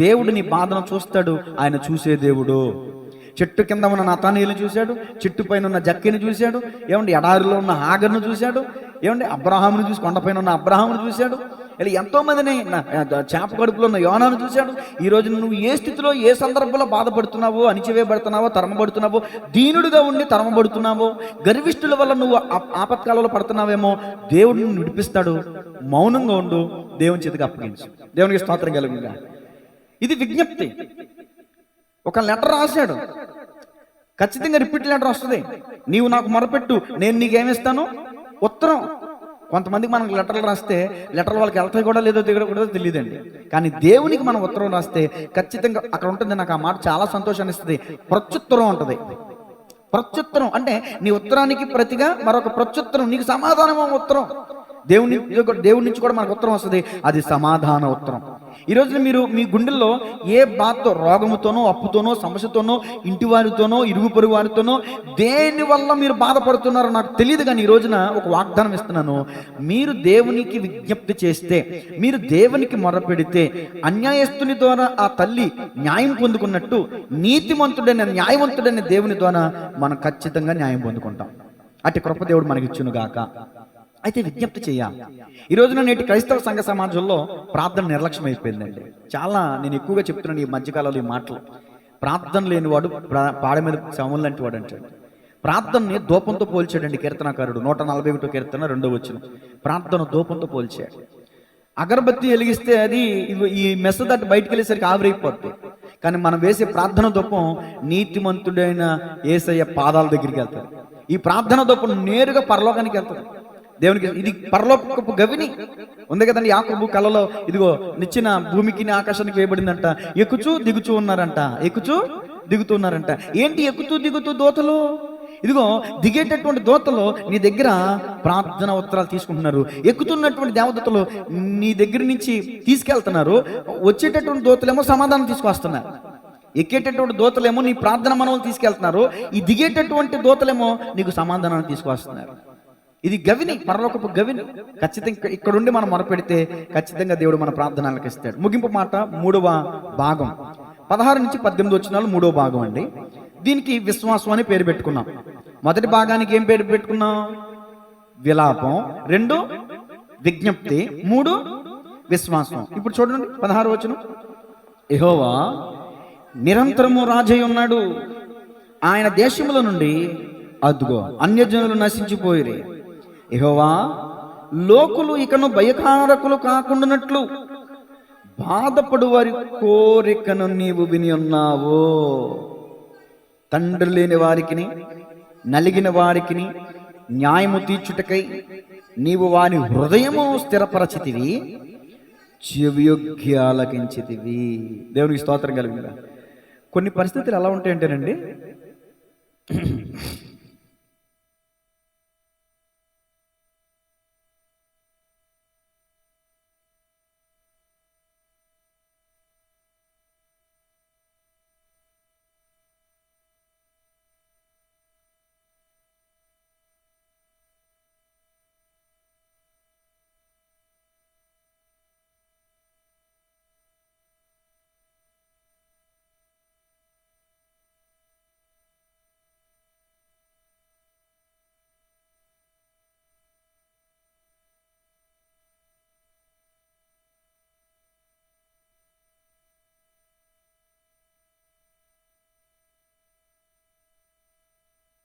దేవుడు నీ బాధను చూస్తాడు. ఆయన చూసే దేవుడు. చెట్టు కింద ఉన్న నతానీయులను చూశాడు, చెట్టు పైన ఉన్న జక్కిని చూశాడు, ఏమండి ఎడారిలో ఉన్న హాగర్ను చూశాడు, ఏమండి అబ్రహామును చూసి కొండపైన ఉన్న అబ్రహామును చూశాడు, ఇలా ఎంతో మందిని చేప కడుపులో ఉన్న యోనాను చూశాడు. ఈ రోజు నువ్వు ఏ స్థితిలో, ఏ సందర్భంలో బాధపడుతున్నావో, అణిచివేయబడుతున్నావో, తరమబడుతున్నావో, దీనుడిగా ఉండి తరమబడుతున్నావో, గర్విష్ఠుల వల్ల నువ్వు ఆపత్కాలంలో పడుతున్నావేమో, దేవుడు నిన్ను విడిపిస్తాడు. మౌనంగా ఉండు, దేవుని చేతికి అప్పగించు. దేవునికి స్తోత్రం కలుగుగా. ఇది విజ్ఞప్తి. ఒక లెటర్ రాశాడు, ఖచ్చితంగా రిపీట్ లెటర్ వస్తుంది. నీవు నాకు మొరపెట్టు, నేను నీకేమిస్తాను? ఉత్తరం. కొంతమందికి మనకు లెటర్లు రాస్తే లెటర్లు వాళ్ళకి వెళ్తాయి కూడా లేదో కూడా తెలియదండి, కానీ దేవునికి మనం ఉత్తరం రాస్తే ఖచ్చితంగా అక్కడ ఉంటుంది. నాకు ఆ మాట చాలా సంతోషాన్ని ఇస్తుంది. ప్రత్యుత్తరం ఉంటుంది. ప్రత్యుత్తరం అంటే నీ ఉత్తరానికి ప్రతిగా మరొక ప్రత్యుత్తరం, నీకు సమాధానం ఉత్తరం. దేవుడి నుంచి కూడా మనకు ఉత్తరం వస్తుంది, అది సమాధాన ఉత్తరం. ఈ రోజున మీరు మీ గుండెల్లో ఏ బాధతో, రోగముతోనో, అప్పుతోనో, సమస్యతోనో, ఇంటి వారితోనో, ఇరుగు పొరుగు వారితోనో, దేని వల్ల మీరు బాధపడుతున్నారో నాకు తెలియదు, కానీ ఈ రోజున ఒక వాగ్దానం ఇస్తున్నాను. మీరు దేవునికి విజ్ఞప్తి చేస్తే, మీరు దేవునికి మొరపెడితే, అన్యాయస్తుని ద్వారా ఆ తల్లి న్యాయం పొందుకున్నట్టు నీతిమంతుడైన న్యాయవంతుడైన దేవుని ద్వారా మనం ఖచ్చితంగా న్యాయం పొందుకుంటాం. అట్టి కృప దేవుడు మనకి ఇచ్చునుగాక. అయితే విజ్ఞప్తి చేయాలి. ఈ రోజున నేటి క్రైస్తవ సంఘ సమాజంలో ప్రార్థన నిర్లక్ష్యం అయిపోయిందండి. నేను ఎక్కువగా చెప్తున్నాను ఈ మధ్యకాలంలో ఈ మాటలు. ప్రార్థన లేనివాడు పాడ మీద శవములు లాంటి వాడు అంటాడు. ప్రార్థనని ధూపంతో పోల్చాడండి కీర్తనాకారుడు. 141వ కీర్తన 2వ వచనం. ప్రార్థన ధూపంతో పోల్చాడు. అగరబత్తి వెలిగిస్తే అది ఈ మెస్స దాటి బయటకు వెళ్ళేసరికి ఆవిరైపోద్ది, కానీ మనం వేసే ప్రార్థన ధూపం నీతిమంతుడైన యేసయ్య పాదాల దగ్గరికి వెళ్తాడు. ఈ ప్రార్థన ధూపం నేరుగా పరలోకానికి వెళ్తాడు. దేవునికి ఇది పరలోకపు గవిని ఉంది కదండి. యాకోబు కలలో ఇదిగో నిచ్చిన భూమికి ఆకాశానికి వేయబడిందంట. ఎక్కుచూ దిగుచూ ఉన్నారంట, ఎక్కుచూ దిగుతూ ఉన్నారంట. ఏంటి ఎక్కుతూ దిగుతూ దోతలు? ఇదిగో దిగేటటువంటి దోతలు నీ దగ్గర ప్రార్థన ఉత్తరాలు తీసుకుంటున్నారు. ఎక్కుతున్నటువంటి దేవదూతలు నీ దగ్గర నుంచి తీసుకెళ్తున్నారు. వచ్చేటటువంటి దోతలేమో సమాధానం తీసుకొస్తున్నారు. ఎక్కేటటువంటి దోతలేమో నీ ప్రార్థన మనవులు తీసుకెళ్తున్నారు. ఈ దిగేటటువంటి దోతలేమో నీకు సమాధానాన్ని తీసుకొస్తున్నారు. ఇది గవిని, పరలోకపు గవిని. ఖచ్చితంగా ఇక్కడుండి మనం మొరపెడితే ఖచ్చితంగా దేవుడు మన ప్రార్థనలకు ఇస్తాడు. ముగింపు మాట 3వ భాగం 16 నుంచి 18 వచనాలు 3వ భాగం అండి. దీనికి విశ్వాసం అని పేరు పెట్టుకున్నాం. మొదటి భాగానికి ఏం పేరు పెట్టుకున్నాం? విలాపం. 2 విజ్ఞప్తి. 3 విశ్వాసం. ఇప్పుడు చూడండి 16వ వచనం. యెహోవా నిరంతరము రాజై ఉన్నాడు, ఆయన దేశముల నుండి అదుగో అన్యజనులు నశించిపోయిరి. యెహోవా లోకులు ఇకను భయకారకులు కాకుండానట్లు బాధపడు వారి కోరికను నీవు విని ఉన్నావు. తండ్రి లేని వారికిని నలిగిన వారికిని న్యాయము తీర్చుటకై నీవు వాని హృదయము స్థిరపరచితివి, చెవియొగ్గి ఆలకించితివి. దేవునికి స్తోత్రం కలిగిందా. కొన్ని పరిస్థితులు ఎలా ఉంటాయంటేనండి,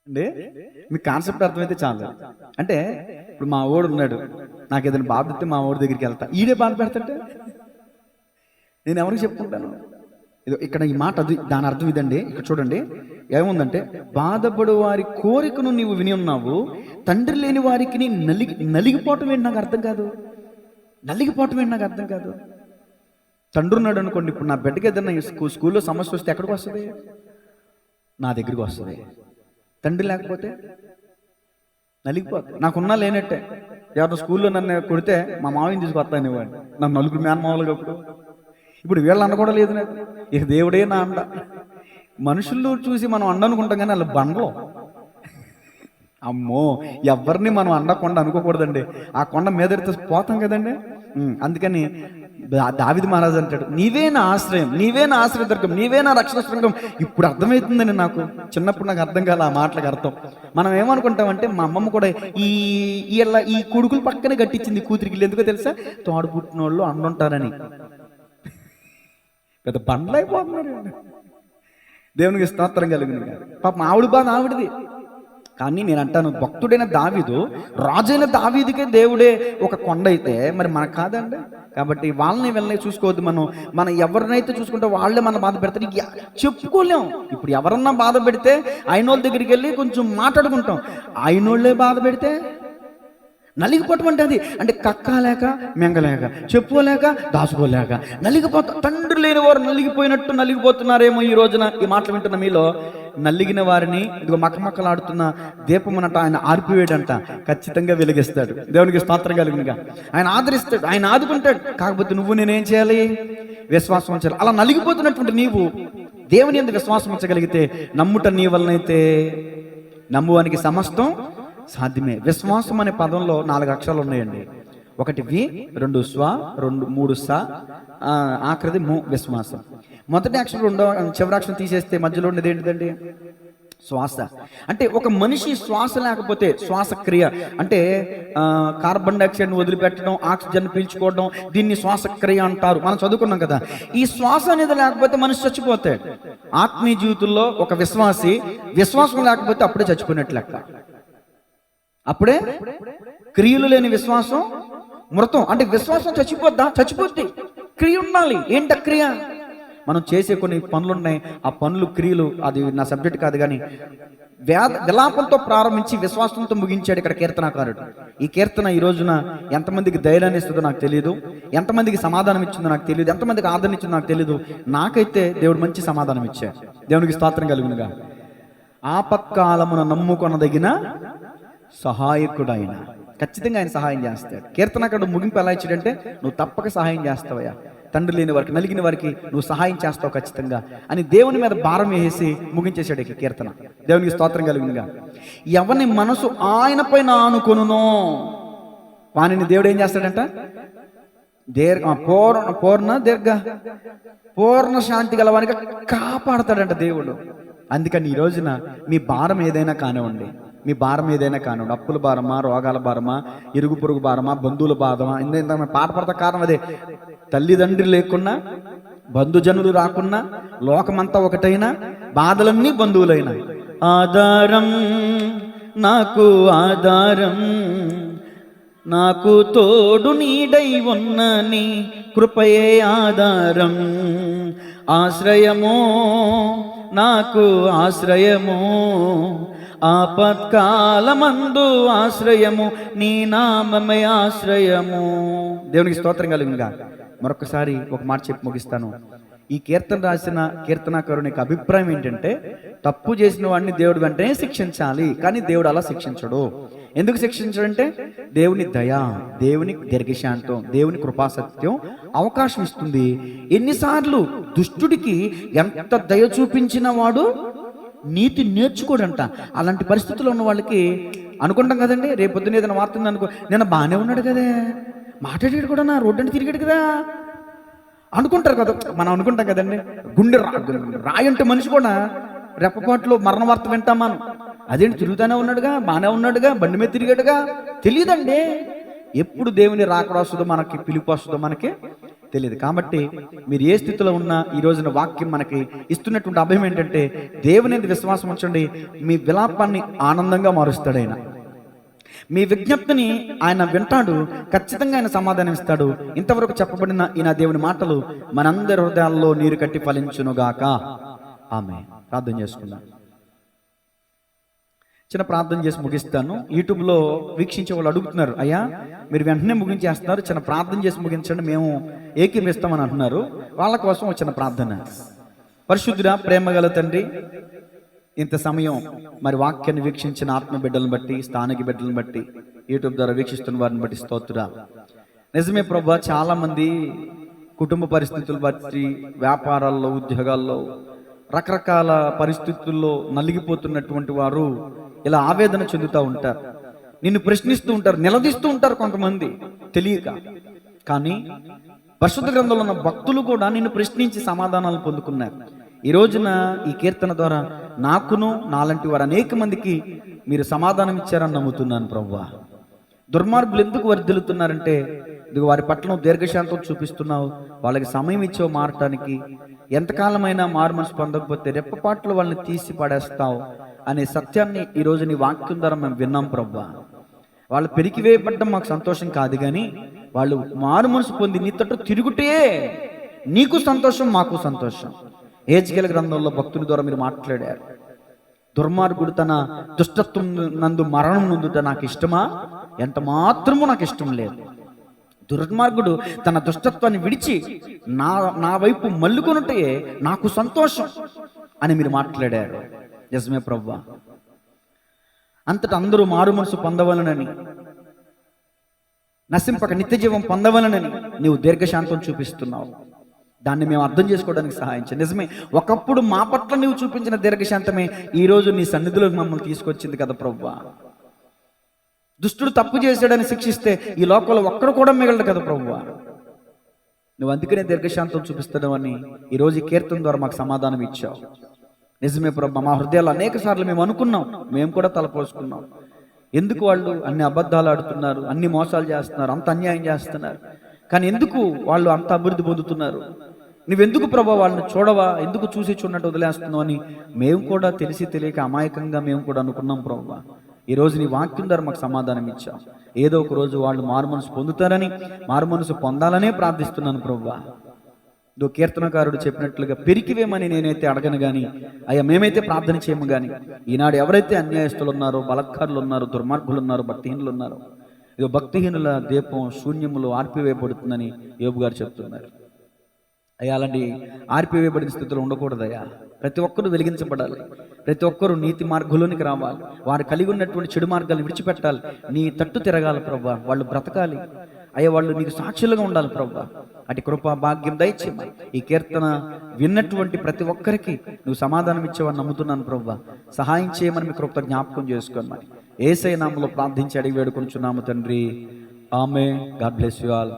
అంటే మీకు కాన్సెప్ట్ అర్థమైతే చాలు. అంటే ఇప్పుడు మా ఓడు ఉన్నాడు, నాకు ఏదైనా బాధ పెడితే మా ఓడి దగ్గరికి వెళ్తా, ఈడే బాధ పెడతాంటే నేను ఎవరికి చెప్పుకుంటాను? ఇక్కడ ఈ మాట అది, దాని అర్థం ఇదండి. ఇక్కడ చూడండి ఏముందంటే, బాధపడు వారి కోరికను నీవు విని ఉన్నావు, తండ్రి లేని వారికి నలిగిపోవటం ఏంటి నాకు అర్థం కాదు. నలిగిపోవటం ఏంటి నాకు అర్థం కాదు. తండ్రి ఉన్నాడు అనుకోండి, ఇప్పుడు నా బిడ్డకి ఏదైనా స్కూల్లో సమస్య వస్తే ఎక్కడికి వస్తుంది? నా దగ్గరికి వస్తుంది. తండ్రి లేకపోతే నలిగిపోతుంది. నాకున్నా లేనట్టే. ఎవరిన స్కూల్లో నన్ను కొడితే మా మావిని తీసుకొస్తాను ఇవ్వండి, నన్ను నలుగురు మేనమావులుగా. ఇప్పుడు వీళ్ళ అన్న కూడా లేదు నాకు. ఇక దేవుడే నా అండ. మనుషులు చూసి మనం అండనుకుంటాం కానీ వాళ్ళు బండలో. అమ్మో, ఎవరిని మనం అండకొండ అనుకోకూడదండి. ఆ కొండ మీదెడితే పోతాం కదండి. అందుకని దావీదు మహారాజు అంటాడు, నీవే నా ఆశ్రయం, నీవే నా ఆశ్రయదుర్గం, నీవే నా రక్షణ శృంగం. ఇప్పుడు అర్థమవుతుందని నాకు. చిన్నప్పుడు నాకు అర్థం కాలే ఆ మాటలకు అర్థం. మనం ఏమనుకుంటామంటే, మా అమ్మమ్మ కూడా ఈ కొడుకులు పక్కనే కట్టించింది కూతురికి. ఎందుకో తెలుసా? తోడు పుట్టిన వాళ్ళు అండుంటారని. పెద్ద బండ్లైపోతున్నారు. దేవునికి స్తోత్రం కలిగింది. పాపం ఆవిడ బాధ ఆవిడది. కానీ నేను అంటాను, భక్తుడైన దావీదు, రాజైన దావీదుకే దేవుడే ఒక కొండ అయితే మరి మనకు కాదండి. కాబట్టి వాళ్ళని వెళ్ళని చూసుకోవద్దు. మనం ఎవరినైతే చూసుకుంటే వాళ్ళే మన బాధ పెడతారు, చెప్పుకోలేం. ఇప్పుడు ఎవరన్నా బాధ పెడితే అయినోళ్ళ దగ్గరికి వెళ్ళి కొంచెం మాట్లాడుకుంటాం. అయినోళ్ళే బాధ పెడితే నలిగిపోవటం అంటే అది. అంటే కక్కలేక మెంగలేక, చెప్పుకోలేక దాచుకోలేక నలిగిపోతా. తండ్రి లేని వారు నలిగిపోయినట్టు నలిగిపోతున్నారేమో ఈ రోజున. ఈ మాటలు వింటున్న మీలో నలిగిన వారిని ఇదిగో మక్కమక్కలాడుతున్న దీపమునట ఆయన ఆర్పివేయడంట ఖచ్చితంగా వెలిగిస్తాడు. దేవునికి స్తోత్రం కలిగినగా. ఆయన ఆదరిస్తాడు, ఆయన ఆదుకుంటాడు. కాకపోతే నువ్వు నేనేం చేయాలి? విశ్వాసం ఉంచాలి. అలా నలిగిపోతున్నటువంటి నీవు దేవుని యందు విశ్వాసం ఉంచగలిగితే, నమ్ముట నీ వలనైతే నమ్మువానికి సమస్తం సాధ్యమే. విశ్వాసం అనే పదంలో 4 అక్షరాలు ఉన్నాయండి. ఒకటి వి, 2 స్వ, 3 స, ఆఖరిది ము. విశ్వాసం. మొదటి అక్షరం చివరి అక్షరం తీసేస్తే మధ్యలో ఉండేది ఏంటిదండి? శ్వాస. అంటే ఒక మనిషి శ్వాస లేకపోతే, శ్వాసక్రియ అంటే కార్బన్ డైఆక్సైడ్ వదిలిపెట్టడం, ఆక్సిజన్ పీల్చుకోవడం, దీన్ని శ్వాసక్రియ అంటారు. మనం చదువుకున్నాం కదా. ఈ శ్వాస అనేది లేకపోతే మనిషి చచ్చిపోతాడు. ఆత్మీయ జీవితంలో ఒక విశ్వాసి విశ్వాసం లేకపోతే అప్పుడే చచ్చిపోయినట్లు లెక్క. అప్పుడే క్రియలు లేని విశ్వాసం మృతం. అంటే విశ్వాసం చచ్చిపోద్దా? చచ్చిపోద్ది. క్రియ ఉండాలి. ఏంట క్రియ? మనం చేసే కొన్ని పనులు ఉన్నాయి, ఆ పనులు క్రియలు. అది నా సబ్జెక్ట్ కాదు. కానీ విలాపంతో ప్రారంభించి విశ్వాసంతో ముగించాడు ఇక్కడ కీర్తనాకారుడు. ఈ కీర్తన ఈ రోజున ఎంతమందికి ధైర్యాన్ని ఇస్తుందో నాకు తెలియదు, ఎంతమందికి సమాధానం ఇచ్చిందో నాకు తెలియదు, ఎంతమందికి ఆదరణ ఇచ్చిందో నాకు తెలియదు. నాకైతే దేవుడు మంచి సమాధానం ఇచ్చాడు. దేవునికి స్తోత్రం కలుగునుగా. ఆపత్కాలమున నమ్ముకొనదగిన సహాయకుడు ఆయన. ఖచ్చితంగా ఆయన సహాయం చేస్తాడు. కీర్తనకారుడు ముగింపు ఎలా ఇచ్చాడంటే, నువ్వు తప్పక సహాయం చేస్తావయ్యా, తండ్రి లేని వారికి నలిగిన వారికి నువ్వు సహాయం చేస్తావు ఖచ్చితంగా అని దేవుని మీద భారం వేసి ముగించేశాడు ఈ కీర్తన. దేవునికి స్తోత్రం కలిగినగా. ఎవని మనసు ఆయన పైన ఆనుకొనునో వానిని దేవుడు ఏం చేస్తాడంట? పూర్ణ శాంతి గలవానిగా కాపాడతాడంట దేవుడు. అందుకని ఈ రోజున మీ భారం ఏదైనా కానివ్వండి, మీ భారం ఏదైనా కానివ్వండి, అప్పుల భారమా, రోగాల భారమా, ఇరుగు పొరుగు భారమా, బంధువుల భారమా, ఇంత పాట పడతా కారణం అదే. తల్లిదండ్రులు లేకున్నా, బంధుజనులు రాకున్నా, లోకమంతా ఒకటైనా, బాధలన్నీ బంధువులైనా, ఆధారం నాకు ఆధారం, నాకు తోడు నీడై ఉన్నని కృపయే ఆధారం, ఆశ్రయము నాకు ఆశ్రయము, ఆపత్కాలమందు ఆశ్రయము, నీ నామమే ఆశ్రయము. దేవునికి స్తోత్రం కలుగునుగా. మరొకసారి ఒక మాట చెప్పి ముగిస్తాను. ఈ కీర్తన రాసిన కీర్తనాకారుని యొక్క అభిప్రాయం ఏంటంటే, తప్పు చేసిన వాడిని దేవుడు వెంటనే శిక్షించాలి, కానీ దేవుడు అలా శిక్షించడు. ఎందుకు శిక్షించడంటే దేవుని దయ, దేవుని దీర్ఘశాంతం, దేవుని కృపాసత్యం అవకాశం ఇస్తుంది. ఎన్నిసార్లు దుష్టుడికి ఎంత దయ చూపించిన వాడు నీతి నేర్చుకోడంట. అలాంటి పరిస్థితుల్లో ఉన్న వాళ్ళకి అనుకుంటాం కదండి, రేపు పొద్దున్న ఏదైనా వార్త ఉంది అనుకో, నేను బాగానే ఉన్నాడు కదే, మాట్లాడాడు కూడా, నా రోడ్డు అంటే తిరిగాడు కదా అనుకుంటారు కదా. మనం అనుకుంటాం కదండి, గుండె రాయంటే మనిషి కూడా రెప్పపాట్లో మరణ వార్త వింటాం మనం. అదేంటి తిరుగుతానే ఉన్నాడుగా, బాగానే ఉన్నాడుగా, బండి మీద తిరిగాడుగా, తెలియదండి. ఎప్పుడు దేవుని రాకడ వస్తుందో, మనకి పిలుపు వస్తుందో మనకి తెలియదు. కాబట్టి మీరు ఏ స్థితిలో ఉన్నా ఈ రోజున వాక్యం మనకి ఇస్తున్నటువంటి అభయం ఏంటంటే, దేవుని మీద విశ్వాసం ఉంచండి. మీ విలాపాన్ని ఆనందంగా మారుస్తాడు ఆయన. మీ విజ్ఞప్తిని ఆయన వింటాడు, ఖచ్చితంగా ఆయన సమాధానం ఇస్తాడు. ఇంతవరకు చెప్పబడిన ఈయన దేవుని మాటలు మనందరి హృదయాల్లో నీరు కట్టి ఫలించునుగాక. ఆమేన్. ప్రార్థన చేసుకుందాం. చిన్న ప్రార్థన చేసి ముగిస్తాను. యూట్యూబ్లో వీక్షించే వాళ్ళు అడుగుతున్నారు, అయ్యా మీరు వెంటనే ముగించేస్తున్నారు, చిన్న ప్రార్థన చేసి ముగించండి, మేము ఏకీమిస్తామని అంటున్నారు. వాళ్ళ కోసం ఒక చిన్న ప్రార్థన. పరిశుద్ధుడా, ప్రేమగల తండ్రి, ఇంత సమయం మరి వాక్యాన్ని వీక్షించిన ఆత్మ బిడ్డలను బట్టి, స్థానిక బిడ్డలను బట్టి, యూట్యూబ్ ద్వారా వీక్షిస్తున్న వారిని బట్టి స్తోత్రుడా. నిజమే ప్రభువా, చాలా మంది కుటుంబ పరిస్థితులు బట్టి, వ్యాపారాల్లో, ఉద్యోగాల్లో, రకరకాల పరిస్థితుల్లో నలిగిపోతున్నటువంటి వారు ఇలా ఆవేదన చెందుతూ ఉంటారు. నిన్ను ప్రశ్నిస్తూ ఉంటారు, నిలదీస్తూ ఉంటారు కొంతమంది తెలియక. కానీ పరిశుద్ధ గ్రంథంలో ఉన్న భక్తులు కూడా నిన్ను ప్రశ్నించి సమాధానాలు పొందుకున్నారు. ఈ రోజున ఈ కీర్తన ద్వారా నాకును, నాలాంటి వారు అనేక మందికి మీరు సమాధానం ఇచ్చారని నమ్ముతున్నాను ప్రభువా. దుర్మార్గులు ఎందుకు వర్ధిల్లుతున్నారంటే, ఇది వారి పట్ల దీర్ఘశాంతం చూపిస్తున్నావు, వాళ్ళకి సమయం ఇచ్చావు మారటానికి. ఎంతకాలమైనా మారు మనసు పొందకపోతే రెప్పపాట్లు వాళ్ళని తీసి పడేస్తావు అనే సత్యాన్ని ఈ రోజు నీ వాక్యం ద్వారా మేము విన్నాం ప్రభువా. వాళ్ళు పెరిగివేయబడ్డం మాకు సంతోషం కాదు, కానీ వాళ్ళు మారు మనసు పొంది నీ తట్టు తిరుగుటే నీకు సంతోషం, మాకు సంతోషం. ఏజ్కేల గ్రంథంలో భక్తుని ద్వారా మీరు మాట్లాడారు, దుర్మార్గుడు తన దుష్టత్వం నందు మరణం నొందుట నాకు ఇష్టమా, ఎంత మాత్రమూ నాకు ఇష్టం లేదు. దుర్మార్గుడు తన దుష్టత్వాన్ని విడిచి నా వైపు మల్లుకొనుటే నాకు సంతోషం అని మీరు మాట్లాడారు. నిజమే ప్రభువా. అంతటా అందరూ మారు మనసు పొందవలనని, నశింపక నిత్య జీవం పొందవలనని నీవు దీర్ఘశాంతం చూపిస్తున్నావు. దాన్ని మేము అర్థం చేసుకోవడానికి సహాయం చేయి. నిజమే, ఒకప్పుడు మా పట్ల నీవు చూపించిన దీర్ఘశాంతమే ఈ రోజు నీ సన్నిధిలోకి మమ్మల్ని తీసుకొచ్చింది కదా ప్రభువా. దుష్టుడు తప్పు చేశాడని శిక్షిస్తే ఈ లోకంలో ఒక్కడు కూడా మిగలడు కదా ప్రభువా. నువ్వు అందుకనే దీర్ఘశాంతం చూపిస్తాడవని ఈరోజు ఈ కీర్తన ద్వారా మాకు సమాధానం ఇచ్చావు. నిజమే ప్రభు, మా హృదయాలు అనేక సార్లు మేము అనుకున్నాం, మేము కూడా తలపోసుకున్నాం. ఎందుకు వాళ్ళు అన్ని అబద్ధాలు ఆడుతున్నారు, అన్ని మోసాలు చేస్తున్నారు, అంత అన్యాయం చేస్తున్నారు, కానీ ఎందుకు వాళ్ళు అంత అభివృద్ధి పొందుతున్నారు? నువ్వెందుకు ప్రభు వాళ్ళని చూడవా, ఎందుకు చూసి చూడనట్టు వదిలేస్తున్నావు అని మేము కూడా తెలిసి తెలియక అమాయకంగా మేము కూడా అనుకున్నాం ప్రభు. ఈరోజు నీ వాక్యం ద్వారా మాకు సమాధానం ఇచ్చాం. ఏదో ఒక రోజు వాళ్ళు మారు మనసు పొందుతారని, మారు మనసు పొందాలనే ప్రార్థిస్తున్నాను ప్రభు. ఇదో కీర్తనకారుడు చెప్పినట్లుగా పెరికివేమని నేనైతే అడగను కానీ, అయ్యా మేమైతే ప్రార్థన చేయము కానీ, ఈనాడు ఎవరైతే అన్యాయస్తులు ఉన్నారో, బలత్కారులు ఉన్నారో, దుర్మార్గులు ఉన్నారో, భక్తిహీనులు ఉన్నారో, ఇదో భక్తిహీనుల దీపం శూన్యములో ఆర్పివేయబడుతుందని యోబు గారు చెప్తున్నారు. అయ్యా అలాంటి ఆర్పివేయబడిన స్థితిలో ఉండకూడదయ్యా. ప్రతి ఒక్కరూ వెలిగించబడాలి, ప్రతి ఒక్కరూ నీతి మార్గంలోనికి రావాలి, వారు కలిగి ఉన్నటువంటి చెడు మార్గాలను విడిచిపెట్టాలి, నీ తట్టు తిరగాలి ప్రభా, వాళ్ళు బ్రతకాలి అయ్యా, వాళ్ళు నీకు సాక్షులుగా ఉండాలి ప్రభా. అటు కృపా భాగ్యం దయచేయమని ఈ కీర్తన విన్నటువంటి ప్రతి ఒక్కరికి నువ్వు సమాధానం ఇచ్చేవని నమ్ముతున్నాను ప్రభా. సహాయం చేయమని మీ కృప జ్ఞాపకం చేసుకోమని యేసయ్య నామములో ప్రార్థించి అడిగి వేడుకొనుచున్నాము తండ్రి. ఆమేన్. God bless you all.